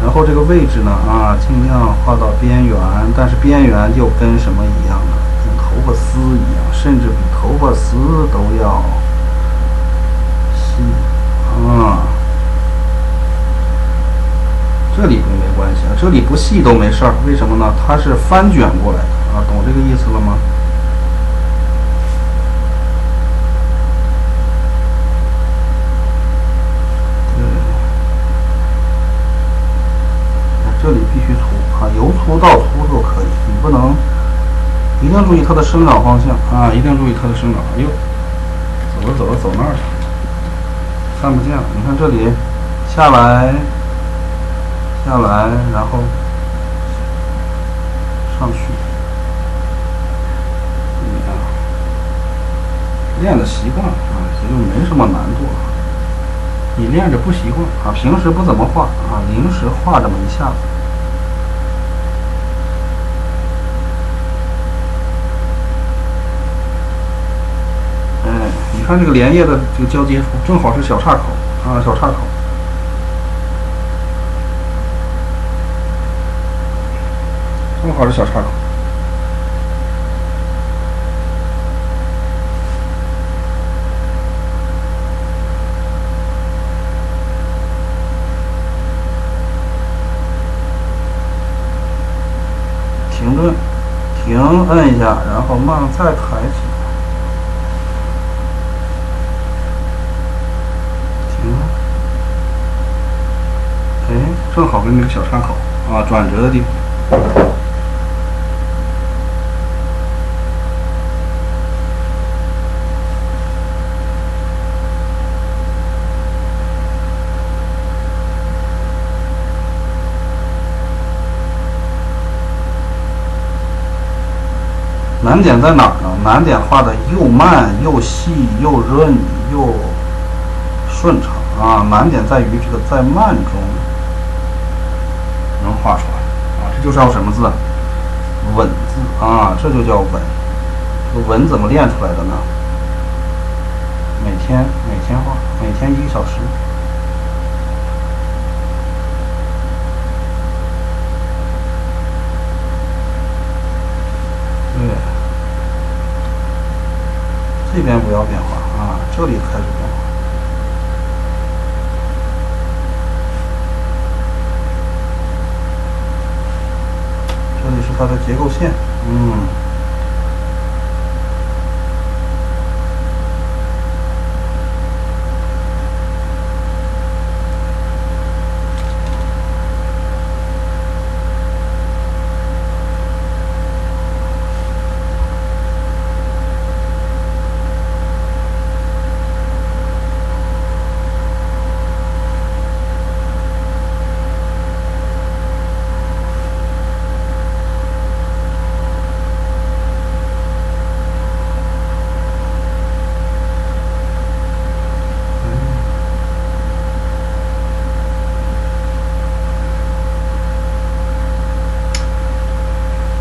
然后这个位置呢尽量画到边缘，但是边缘就跟什么一样呢？跟头发丝一样，甚至比头发丝都要细这里没关系这里不细都没事儿，为什么呢？它是翻卷过来的懂这个意思了吗？这里必须粗由粗到粗就可以，你不能一定注意它的生长方向一定注意它的生长。走那儿去，看不见了。你看这里下来，然后上去，练的习惯也就没什么难度了。你练着不习惯平时不怎么画临时画这么一下子。你看这个连叶的这个交接处，正好是小岔口小岔口，正好是小岔口。停顿，摁一下，然后慢再抬起。正好跟这个小岔口转折的地方。难点在哪儿呢？难点画的又慢又细又润又顺畅难点在于这个在慢中能画出来这就叫什么字？稳字这就叫稳。这个稳怎么练出来的呢？每天画，每天1个小时。对，这边不要变化这里开始变化。是它的结构线，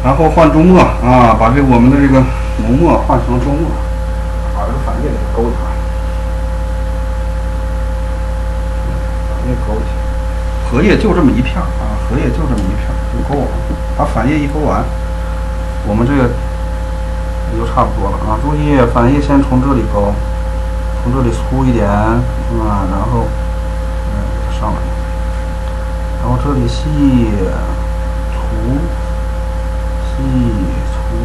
然后换中墨啊，把我们的这个浓墨换成中墨，把这个反叶给它勾一下，反叶勾一下，荷叶就这么一片啊，荷叶就这么一片就够了，把反叶一勾完，我们这个也就差不多了啊。注意反叶先从这里勾，从这里粗一点啊，然后给它上来，然后这里细粗。细粗，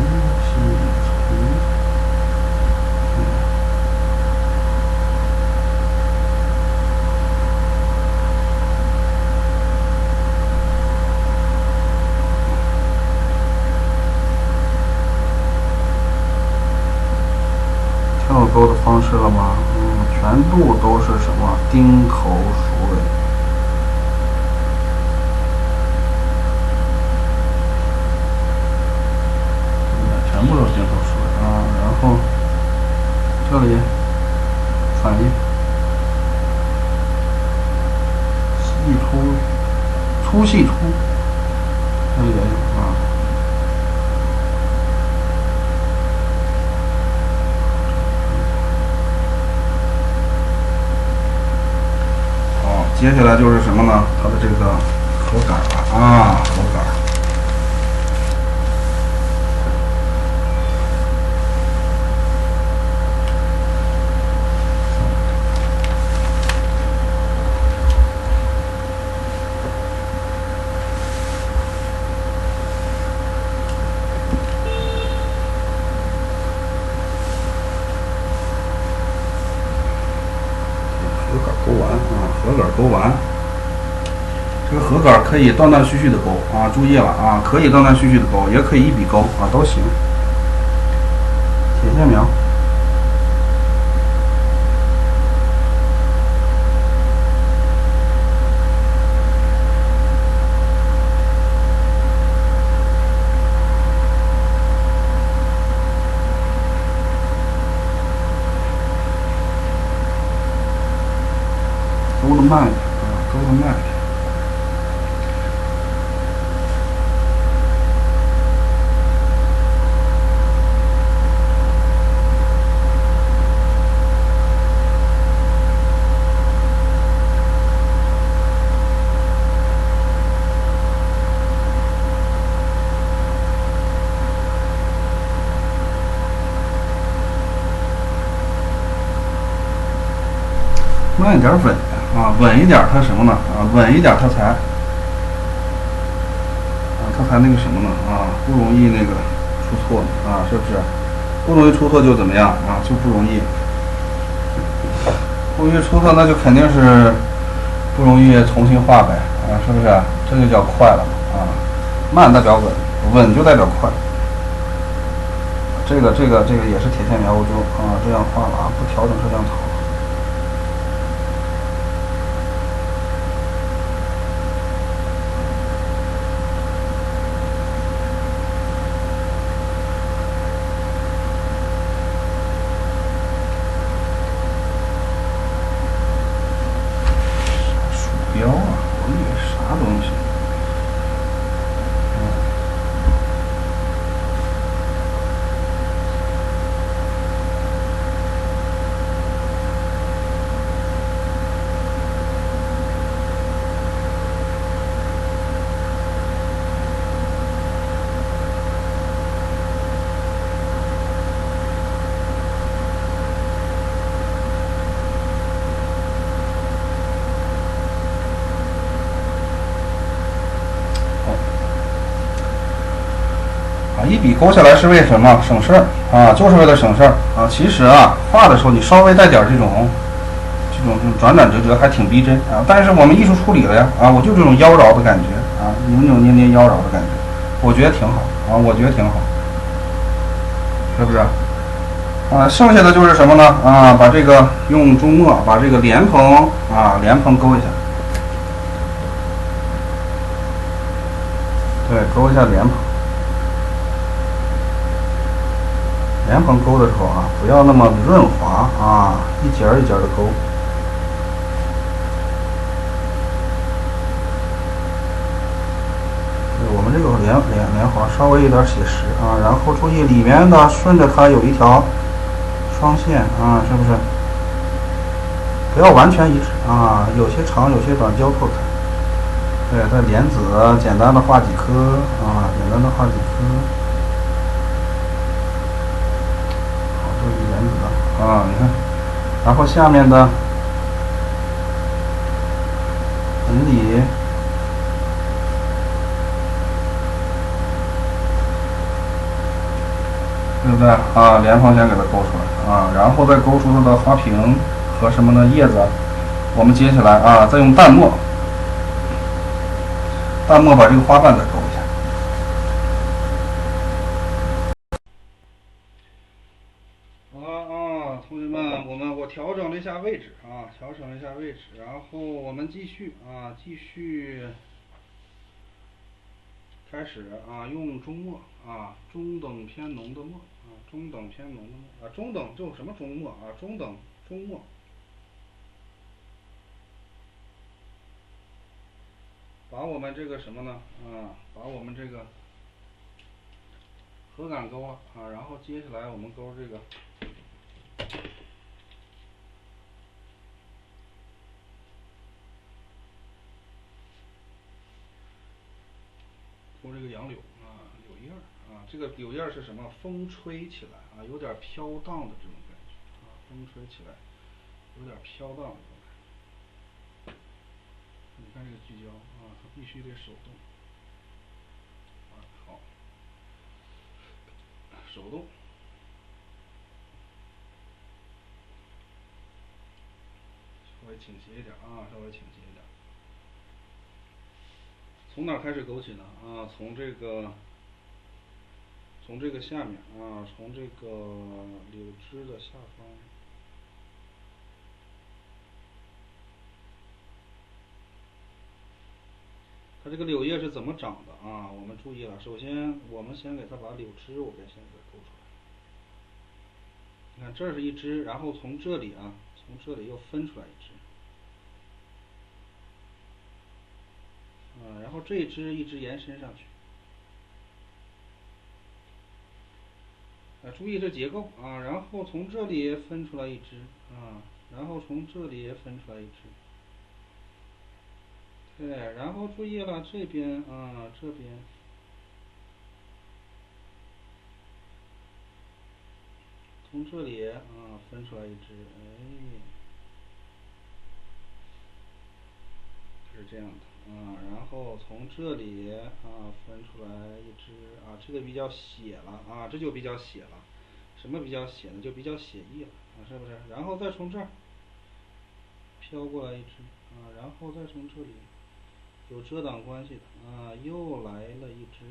听我勾的方式了吗？全部都是什么？丁口鼠尾。全部都是丁口鼠尾啊，然后这里反叶细粗，粗细粗，这里也有啊。好，接下来就是什么呢？它的这个荷杆了啊，荷杆。勾完啊，荷杆勾完，这个荷杆可以断断续续的勾啊，注意了啊，可以断断续续的勾，也可以一笔勾啊，都行。铁线描，勾的慢一点啊，勾的慢一点。慢一点稳啊，稳一点它什么呢？啊，稳一点它才那个什么呢？啊，不容易那个出错啊，是不是？不容易出错就怎么样啊？就不容易出错，那就肯定是不容易重新画呗啊，是不是？这就叫快了啊，慢代表稳，稳就代表快。这个也是铁线描，我就这样画了啊，不调整摄像头。标啊，我以为啥东西？一笔勾下来是为什么？省事儿啊，就是为了省事儿啊。其实啊，画的时候你稍微带点这种转转折折，还挺逼真啊。但是我们艺术处理了呀啊，我就这种妖娆的感觉啊，扭扭捏捏妖娆的感觉，我觉得挺好啊，我觉得挺好，是不是？啊，剩下的就是什么呢？啊，把这个用中墨把这个莲蓬勾一下，对，勾一下莲蓬。莲蓬勾的时候啊，不要那么润滑啊，一节一节的勾。我们这个莲花稍微有点写实啊，然后注意里面的顺着它有一条双线啊，是不是？不要完全一致啊，有些长有些短交错开。对，在莲子简单的画几颗啊，简单的画几颗。好，注意莲子的啊，你看，然后下面的纹理。对不对啊？莲蓬先给它勾出来啊，然后再勾出它的花瓶和什么呢？叶子。我们接下来啊，再用淡墨把这个花瓣再勾一下。好了啊，同学们，我调整了一下位置啊，然后我们继续开始啊，用中墨啊，中等偏浓的墨啊，中等就什么中墨啊，中墨，把我们这个什么呢啊，把我们这个核感勾了啊，然后接下来我们勾这个杨柳啊，柳叶啊，这个柳叶是什么？风吹起来啊，有点飘荡的这种感觉啊，风吹起来有点飘荡的这种感觉。你看这个聚焦啊，它必须得手动啊，好，手动。稍微倾斜一点啊，稍微倾斜一点。从哪开始勾起呢？啊，从这个下面啊，从这个柳枝的下方。它这个柳叶是怎么长的啊？我们注意了，首先我们先给它把柳枝，我先给它勾出来。你看这是一枝，然后从这里啊，从这里又分出来一枝。然后这一枝一直延伸上去。注意这结构啊，然后从这里分出来一枝啊，然后从这里也分出来一枝。对，然后注意了这边啊，这边从这里啊分出来一枝，哎，是这样的啊，然后从这里啊分出来一枝啊，这个比较写了啊，这就比较写了。什么比较写呢？就比较写意了啊，是不是？然后再从这儿飘过来一枝啊，然后再从这里有遮挡关系的啊，又来了一枝。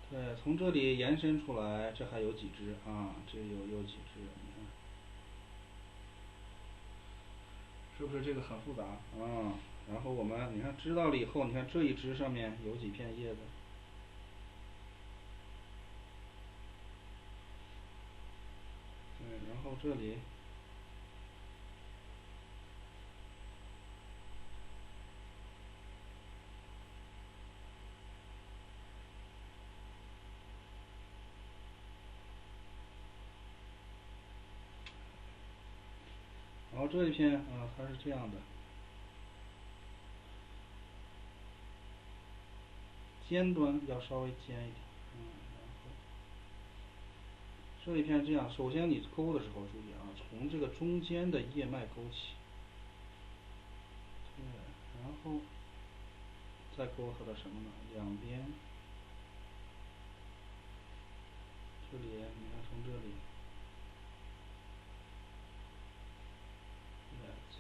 对，从这里延伸出来，这还有几枝啊？这有几枝？你看，是不是这个很复杂啊？然后我们你看知道了以后，你看这一枝上面有几片叶子？对，然后这里。然后这一片啊，它是这样的，尖端要稍微尖一点，然后这一片这样，首先你勾的时候注意啊，从这个中间的叶脉勾起，对，然后再勾它的什么呢？两边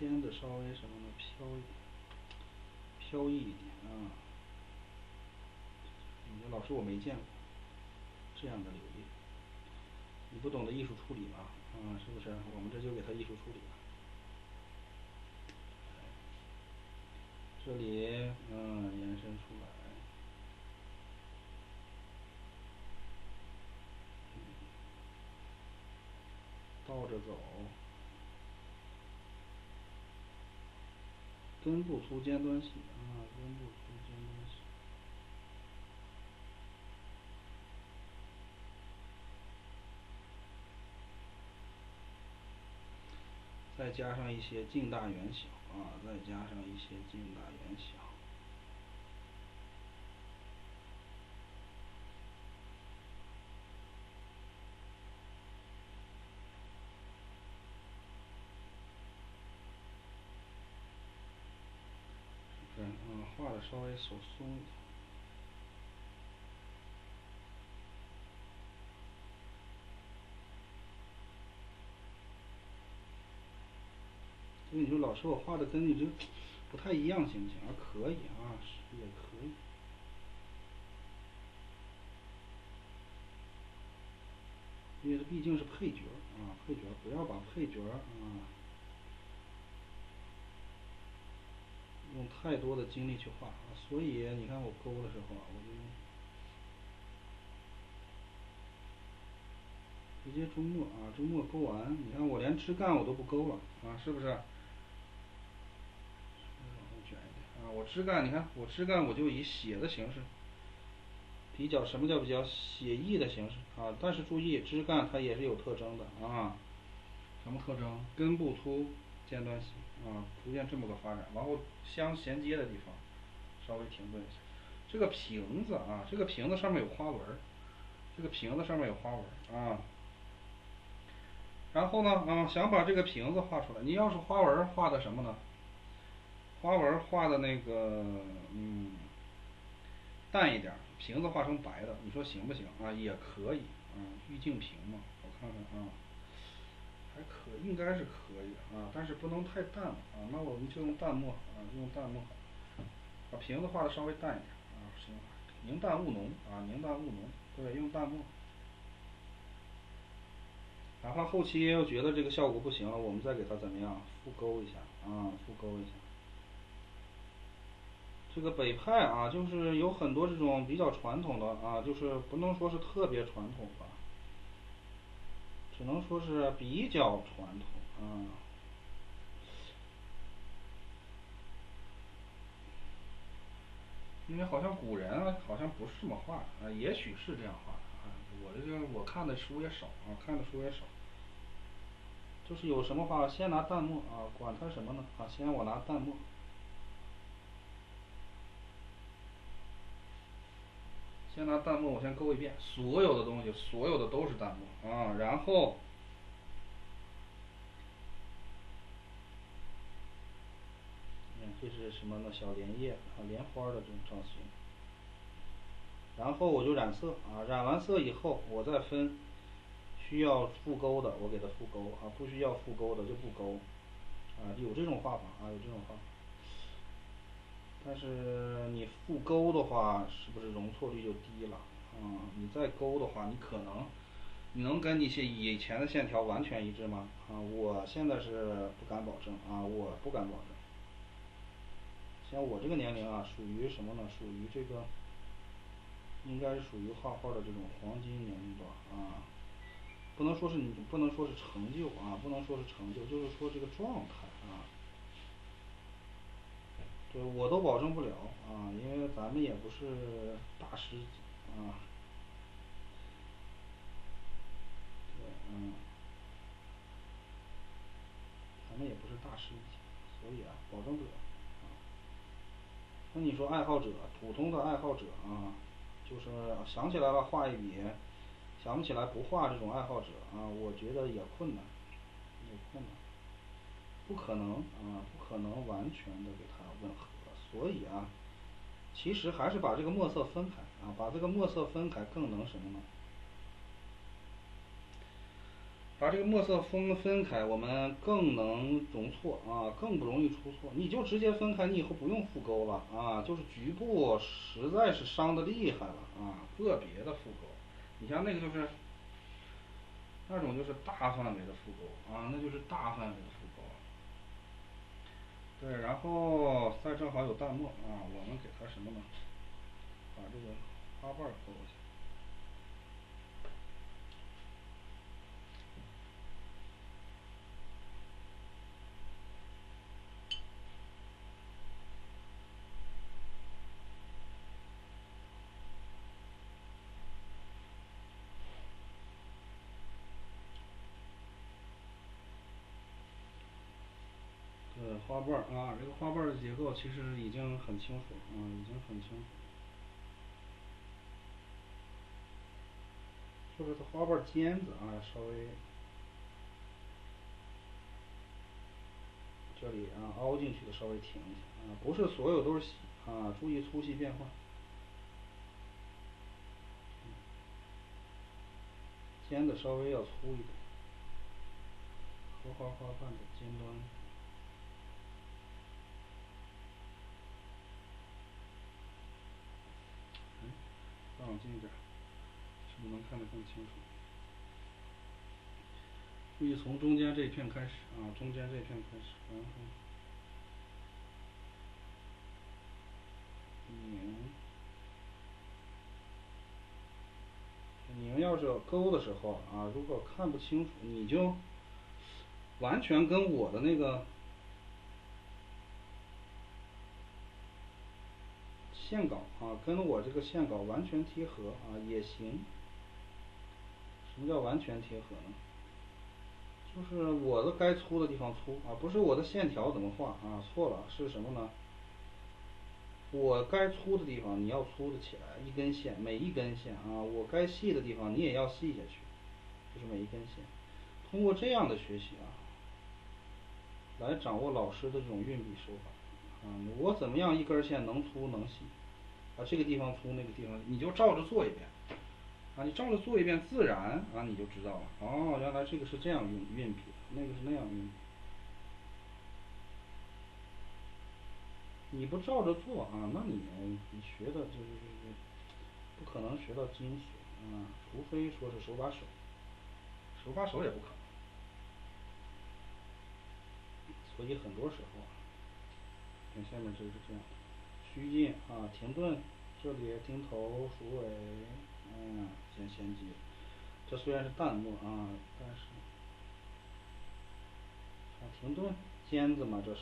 偏的稍微什么呢？飘逸一点啊。你说老师我没见过这样的柳叶，你不懂得艺术处理吧？啊，是不是？我们这就给它艺术处理了。这里延伸出来，倒着走，根部粗尖端细啊，根部粗尖端细。再加上一些近大远小啊，再加上一些近大远小。画的稍微手松一点。所以你说老师我画的跟你这不太一样，行不行？可以啊，是也可以。因为这毕竟是配角啊，配角不要把配角用太多的精力去画啊。所以你看我勾的时候啊，我就直接中墨啊，中墨勾完，你看我连枝干我都不勾了啊，是不是？卷一点啊，我枝干，你看我枝干我就以写的形式，比较什么叫比较写意的形式啊？但是注意枝干它也是有特征的啊，什么特征？根部粗，尖端细啊，出现这么个发展，然后相衔接的地方稍微停顿一下。这个瓶子啊，这个瓶子上面有花纹，这个瓶子上面有花纹啊。然后呢，想把这个瓶子画出来，你要是花纹画的什么呢？花纹画的那个，淡一点，瓶子画成白的，你说行不行啊？也可以啊，玉净瓶嘛，我看看啊，还可应该是可以啊，但是不能太淡了啊。那我们就用淡墨啊，用淡墨，把瓶子画的稍微淡一点啊，行，凝淡务浓啊，凝淡务浓，对，用淡墨。哪怕后期又觉得这个效果不行了，我们再给它怎么样复勾一下啊，复勾一下。这个北派啊，就是有很多这种比较传统的啊，就是不能说是特别传统吧，只能说是比较传统啊。因为好像古人啊，好像不是这么画的啊，也许是这样画的啊。我这个我看的书也少啊，看的书也少。就是有什么话，先拿淡墨啊，管它什么呢啊，先我拿淡墨。先拿淡墨，我先勾一遍，所有的东西，所有的都是淡墨啊。然后，这是什么呢？小莲叶啊，莲花的这种造型。然后我就染色啊，染完色以后，我再分需要复勾的，我给它复勾啊；不需要复勾的就不勾啊。有这种画法啊，有这种画法。但是你复勾的话，是不是容错率就低了啊？你再勾的话，你可能你能跟你以前的线条完全一致吗？啊，我现在是不敢保证啊，我不敢保证。像我这个年龄啊，属于什么呢？属于这个，应该是属于画画的这种黄金年龄段啊。不能说是你不能说是成就啊，不能说是成就，就是说这个状态啊。对，我都保证不了啊，因为咱们也不是大师级啊。对，咱们也不是大师级，所以啊，保证不了啊。那你说爱好者，普通的爱好者啊，就是想起来了画一笔，想不起来不画这种爱好者啊，我觉得也困难，也困难，不可能啊，不可能完全的给它吻合，所以啊。其实还是把这个墨色分开啊，把这个墨色分开更能什么呢？把这个墨色分开，我们更能容错啊，更不容易出错。你就直接分开，你以后不用复钩了啊，就是局部实在是伤的厉害了啊，个别的复钩。你像那个就是那种就是大范围的复钩啊，那就是大范围的复钩。对，然后再正好有弹幕啊，我们给它什么呢？把这个花瓣勾一下。花瓣啊，这个花瓣的结构其实已经很清楚啊，已经很清楚。就是它花瓣尖子啊，稍微这里啊凹进去的稍微停一下啊，不是所有都是细啊，注意粗细变化。尖的稍微要粗一点，荷花花瓣的尖端。再往近一点，是不是能看得更清楚？注意从中间这一片开始啊，中间这一片开始，然后拧要是勾的时候啊，如果看不清楚，你就完全跟我的那个线稿啊，跟我这个线稿完全贴合啊也行。什么叫完全贴合呢？就是我的该粗的地方粗啊，不是我的线条怎么画啊，错了，是什么呢？我该粗的地方你要粗的起来，一根线，每一根线啊，我该细的地方你也要细下去，就是每一根线。通过这样的学习啊，来掌握老师的这种运笔手法啊，我怎么样一根线能粗能细啊？这个地方粗，那个地方你就照着做一遍啊，你照着做一遍，自然啊你就知道了。哦，原来这个是这样运笔的，那个是那样运笔。你不照着做啊，那你学的就是不可能学到精髓啊，除非说是手把手，手把手也不可能。所以很多时候啊，看下面这是这样，虚进啊，停顿，这里听头鼠尾，先衔接。这虽然是弹幕啊，但是停顿尖子嘛，这是。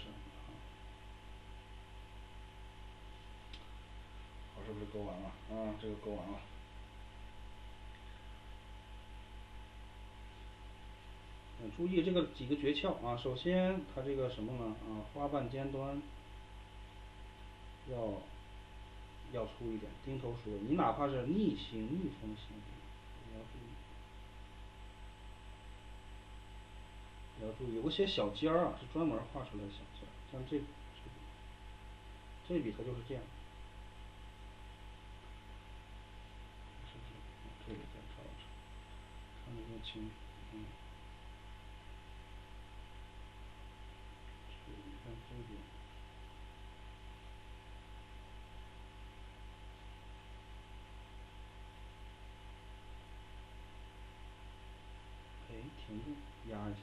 好，是不是勾完了啊？这个勾完了。注意这个几个诀窍啊。首先，它这个什么呢？啊，花瓣尖端要粗一点，钉头鼠尾。你哪怕是逆风行，也要注意。要注意，有些小尖儿啊，是专门画出来的小尖儿，像这笔它就是这样。这里再照着，看得更清楚。你看这边。停住，压一下。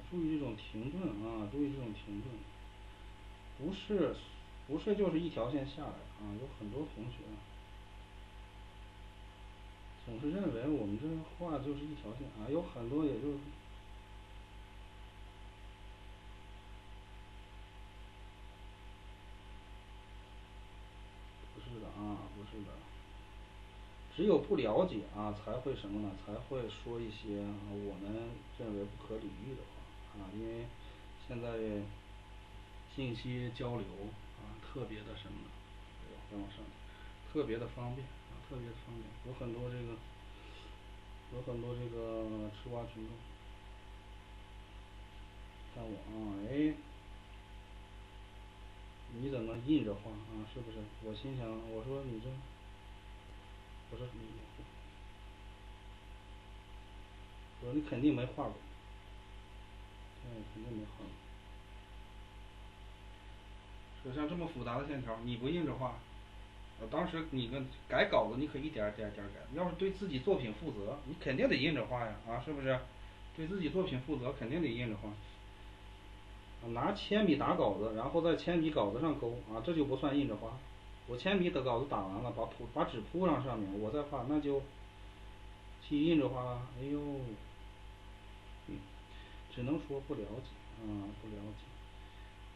注意这种停顿啊，注意这种停顿，不是就是一条线下来啊，有很多同学总是认为我们这画就是一条线啊，有很多也就不是的啊，不是的。只有不了解啊，才会什么呢？才会说一些我们认为不可理喻的话啊。因为现在信息交流啊，特别的什么呢？再往上，特别的方便啊，特别的方便，有很多这个吃瓜群众。看我啊，哎，你怎么印着画啊？是不是？我心想，我说你这，我说你肯定没画过，肯定没画过。说像这么复杂的线条，你不印着画，当时你改稿子，你可以一点点改。要是对自己作品负责，你肯定得印着画呀，啊，是不是？对自己作品负责，肯定得印着画。拿铅笔打稿子，然后在铅笔稿子上勾啊，这就不算印着画。我铅笔的稿子打完了，把纸铺上面，我再画，那就去印着画了。哎呦，只能说不了解啊，不了解。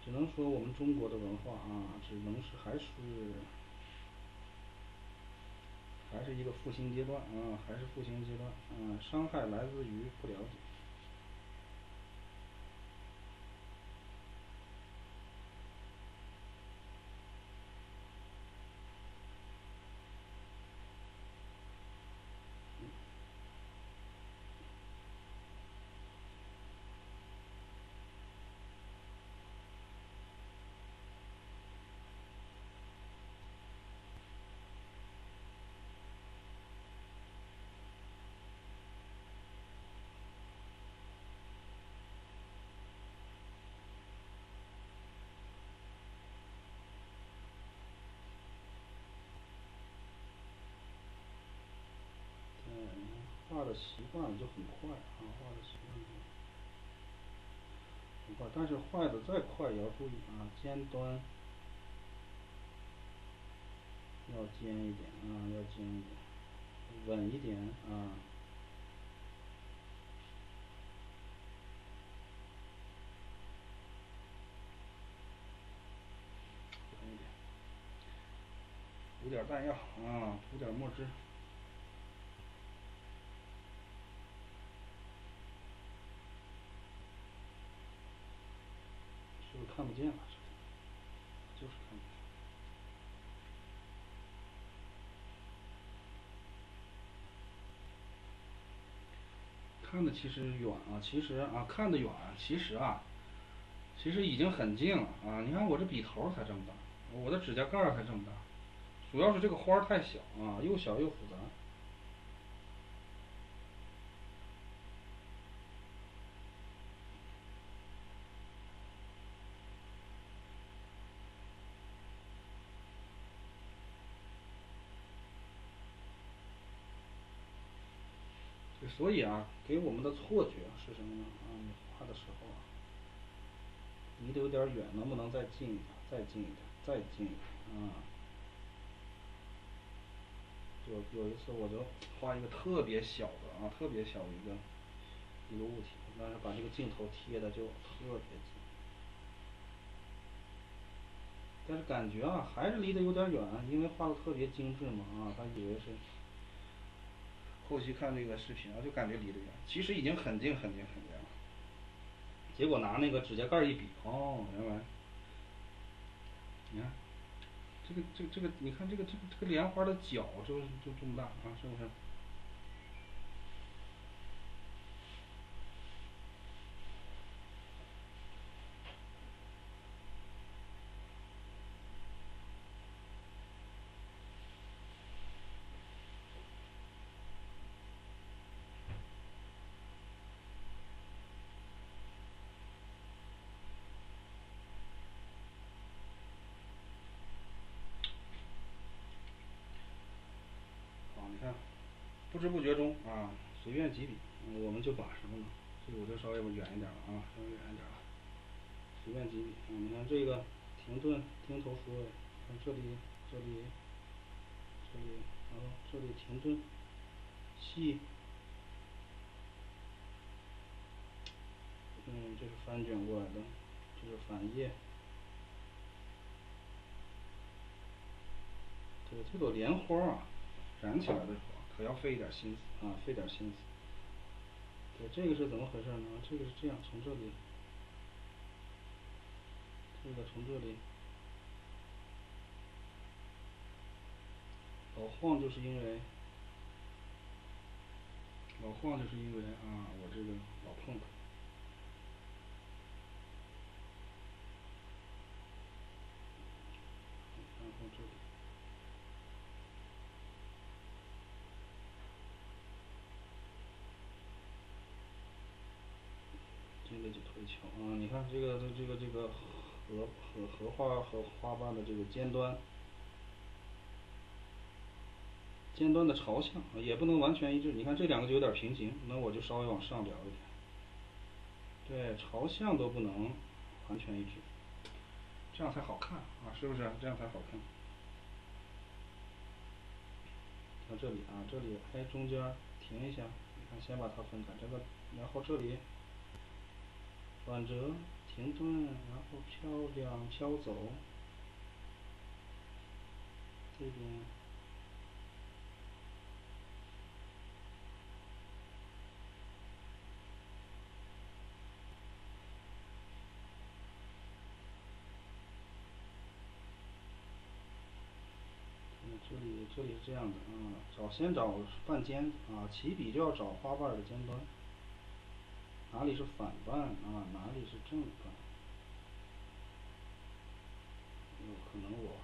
只能说我们中国的文化啊，还是一个复兴阶段啊，还是复兴阶段啊，伤害来自于不了解。画的习惯就很快啊，画的习惯就很快，但是画的再快也要注意啊，尖端要尖一点啊，要尖一点，稳一点啊。稳一点，涂点弹药啊，涂点墨汁。是不是看不见了？就是看不见。看的其实远啊，看得远，其实已经很近了啊。你看我这笔头才这么大，我的指甲盖才这么大，主要是这个花太小啊，又小又复杂。所以啊，给我们的错觉是什么呢？啊，你画的时候啊，离得有点远，能不能再近一点？再近一点，再近一点啊！有一次我就画一个特别小的啊，特别小的一个物体，但是把这个镜头贴的就特别近，但是感觉啊还是离得有点远，因为画的特别精致嘛啊，他以为是。后期看这个视频啊，就感觉离得远，其实已经很近很近很近了。结果拿那个指甲盖一比，哦，原来，你看，这个，你看这个莲花的角就这么大啊，是不是？好，你看，不知不觉中啊，随便几笔，我们就把什么呢？这个我就稍微远一点了啊，稍微远一点了。随便几笔啊，你看这个停顿钉头缩尾，看这里，然后这里停顿细，这是翻卷过来的，这是反页。对，这朵莲花啊，燃起来的时候可要费一点心思啊，费点心思。对，这个是怎么回事呢？这个是这样，从这里，这个从这里，晃就是因为我这个老碰它。然后这里这个就推敲啊，你看这个荷花瓣的这个尖端的朝向也不能完全一致，你看这两个就有点平行，那我就稍微往上撩一点。对，朝向都不能完全一致，这样才好看啊，是不是？这样才好看。到这里啊，这里中间停一下，你看先把它分开，这个，然后这里转折停顿，然后漂亮飘走，这边。这里是这样的啊，先找瓣尖啊，起笔就要找花瓣的尖端，哪里是反瓣啊，哪里是正瓣。可能我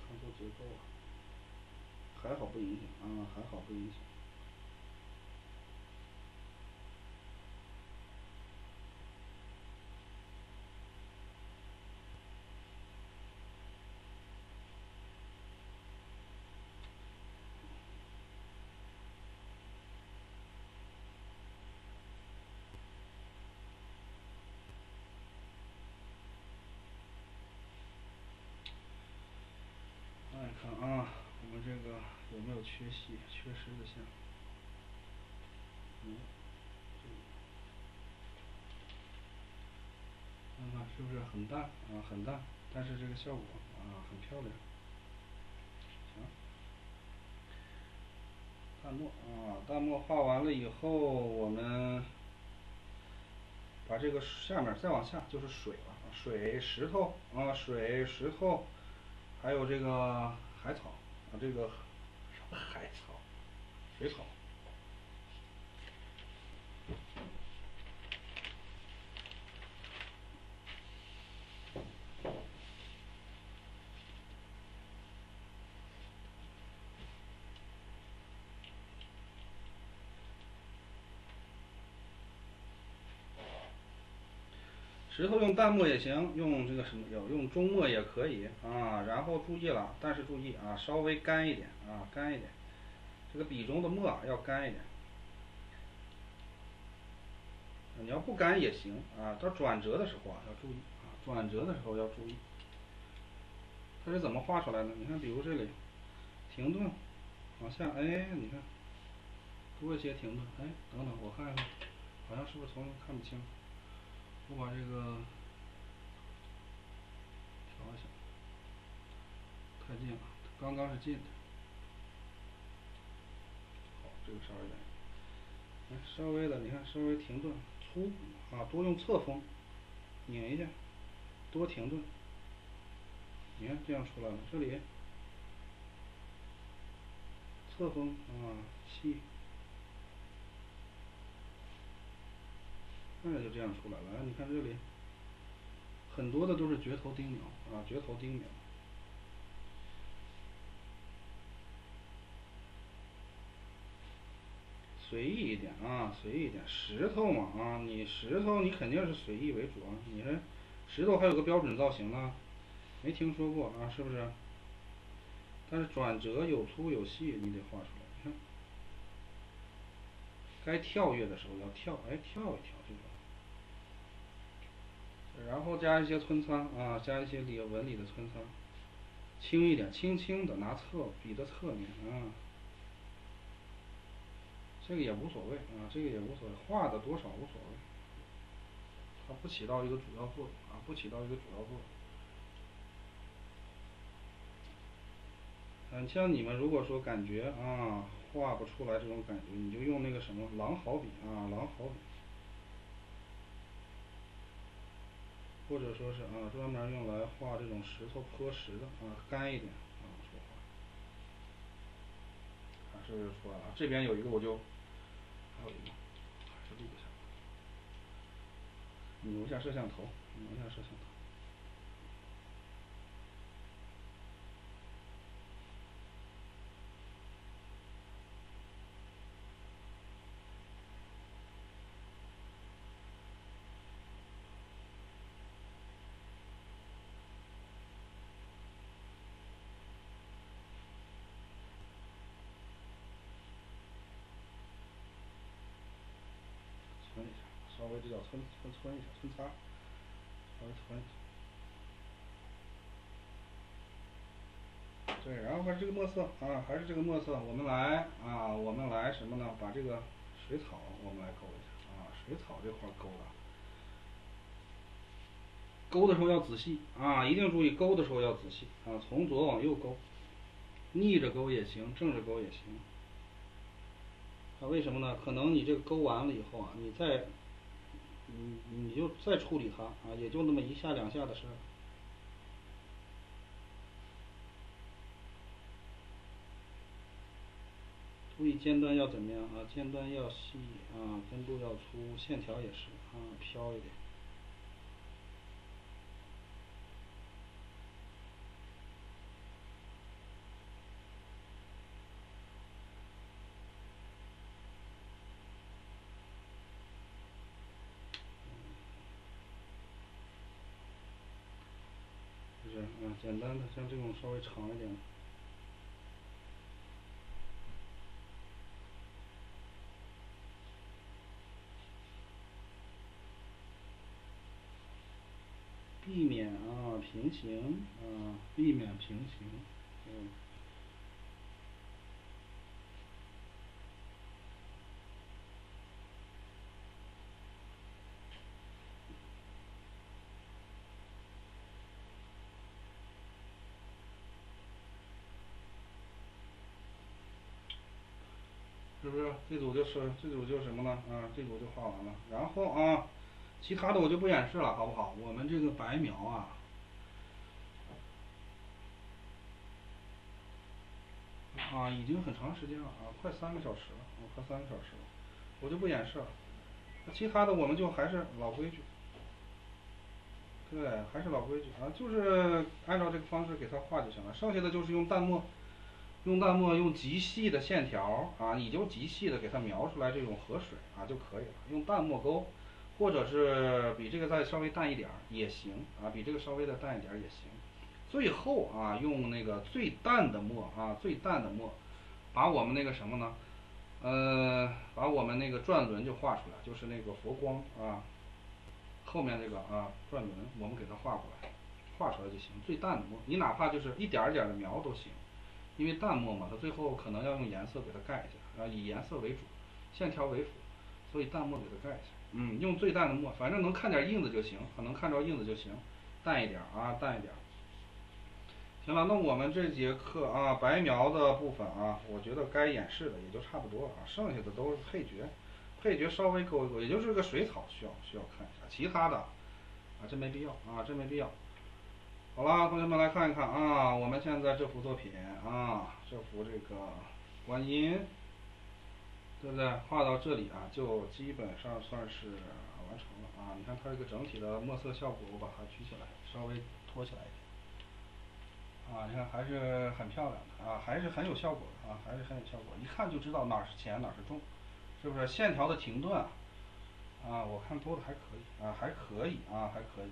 看错结构了，还好不影响啊，还好不影响。看啊，我们这个有没有缺戏、缺失的线？看看是不是很淡啊？很淡，但是这个效果很漂亮。行，淡墨淡墨画完了以后，我们把这个下面再往下就是水了，水、石头水、石头，还有这个海草这个什么海草？水草。石头用淡墨也行，用这个什么用中墨也可以然后注意了，但是注意稍微干一点干一点，这个笔中的墨要干一点。你要不干也行到转折的时候要注意转折的时候要注意。它是怎么画出来的？你看，比如这里停顿，往下，你看多一些停顿，等等，我看看，好像是不是看不清？我把这个调一下，太近了，刚刚是近的。好，这个稍微远，稍微的，你看稍微停顿，粗多用侧锋，拧一下，多停顿。你看这样出来了，这里侧锋细，那就这样出来了。你看这里，很多的都是绝头钉描绝头钉描。随意一点随意一点。石头嘛你石头你肯定是随意为主你这石头还有个标准造型呢，没听说过是不是？但是转折有粗有细，你得画出来。你看，该跳跃的时候要跳，跳一跳这个。然后加一些皴苍加一些纹理的皴苍，轻一点，轻轻的拿笔的侧面这个也无所谓这个也无所谓，画的多少无所谓，它不起到一个主要作用不起到一个主要作用。像你们如果说感觉画不出来这种感觉，你就用那个什么狼毫笔狼毫笔。或者说是专门用来画这种石头泼石的干一点说话，还是出来了。这边有一个我就还有一个还是录一下，扭一下摄像头，扭一下摄像头。存一下，稍微这叫存一下，存擦，稍微存一下。对，然后还是这个墨色还是这个墨色，我们来什么呢？把这个水草我们来勾一下水草这块勾了，勾的时候要仔细一定注意勾的时候要仔细从左往右勾，逆着勾也行，正着勾也行。为什么呢？可能你这个勾完了以后你就再处理它也就那么一下两下的事儿。注意尖端要怎么样尖端要细根部要粗，线条也是飘一点。就是简单的，像这种稍微长一点的。避免平行避免平行是不是？这组就什么呢？这组就画完了。然后其他的我就不演示了，好不好？我们这个白描已经很长时间了快3个小时了快3个小时了，我就不演示了。其他的我们就还是老规矩，对，还是老规矩就是按照这个方式给它画就行了。剩下的就是用淡墨，用极细的线条你就极细的给它描出来这种河水就可以了。用淡墨勾，或者是比这个再稍微淡一点也行比这个稍微的淡一点也行。最后用那个最淡的墨把我们那个什么呢？把我们那个转轮就画出来，就是那个佛光后面这个转轮我们给它画过来，画出来就行。最淡的墨，你哪怕就是一点一点的描都行，因为淡墨嘛，它最后可能要用颜色给它盖一下以颜色为主，线条为辅，所以淡墨给它盖一下。用最淡的墨，反正能看点印子就行，能看着印子就行，淡一点淡一点。行了，那我们这节课白描的部分我觉得该演示的也就差不多了剩下的都是配角，配角稍微勾一勾，也就是个水草需要看一下，其他的真没必要真没必要。好了，同学们来看一看我们现在这幅作品这幅这个观音，对不对？画到这里就基本上算是完成了你看它这个整体的墨色效果，我把它举起来，稍微托起来一点。你看还是很漂亮的还是很有效果的还是很有效果，一看就知道哪是浅哪是重，是不是？线条的停顿我看勾的还可以还可以还可以。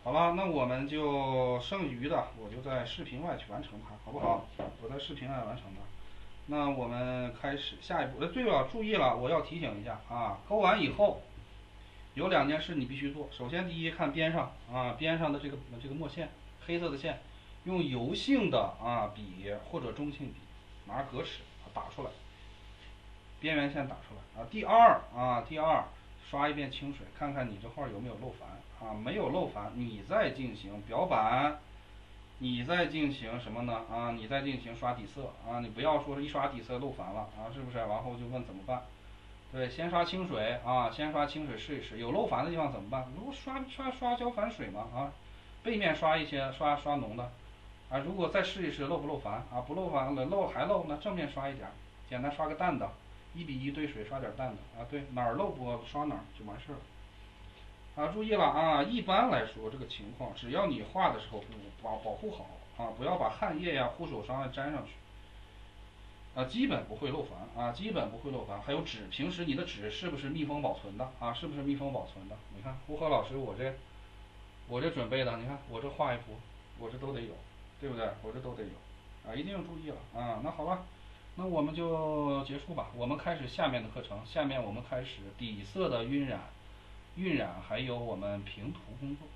好了，那我们就剩余的我就在视频外去完成它，好不好？我在视频外完成它。那我们开始下一步。对了，注意了，我要提醒一下勾完以后有2件事你必须做。首先，第一，看边上边上的这个墨线，黑色的线，用油性的笔或者中性笔拿格尺打出来，边缘线打出来第二刷一遍清水，看看你这块有没有漏矾没有漏矾，你再进行表板，你再进行什么呢你再进行刷底色你不要说一刷底色漏矾了是不是？然后就问怎么办？对，先刷清水啊，先刷清水试一试，有漏矾的地方怎么办？如果刷焦矾水嘛啊，背面刷一些刷浓的啊，如果再试一试漏不漏矾啊，不漏矾了还漏那正面刷一点，简单刷个淡的，1:1兑水刷点淡的啊，对，哪儿漏不刷哪儿就完事了。啊，注意了啊！一般来说，这个情况，只要你画的时候保护好啊，不要把汗液呀、护手霜啊沾上去，啊，基本不会漏矾啊，基本不会漏矾。还有纸，平时你的纸是不是密封保存的啊？是不是密封保存的？你看，胡和老师，我这准备的，你看我这画一幅，我这都得有，对不对？我这都得有，啊，一定要注意了啊。那好了，那我们就结束吧，我们开始下面的课程。下面我们开始底色的晕染。还有我们平涂工作。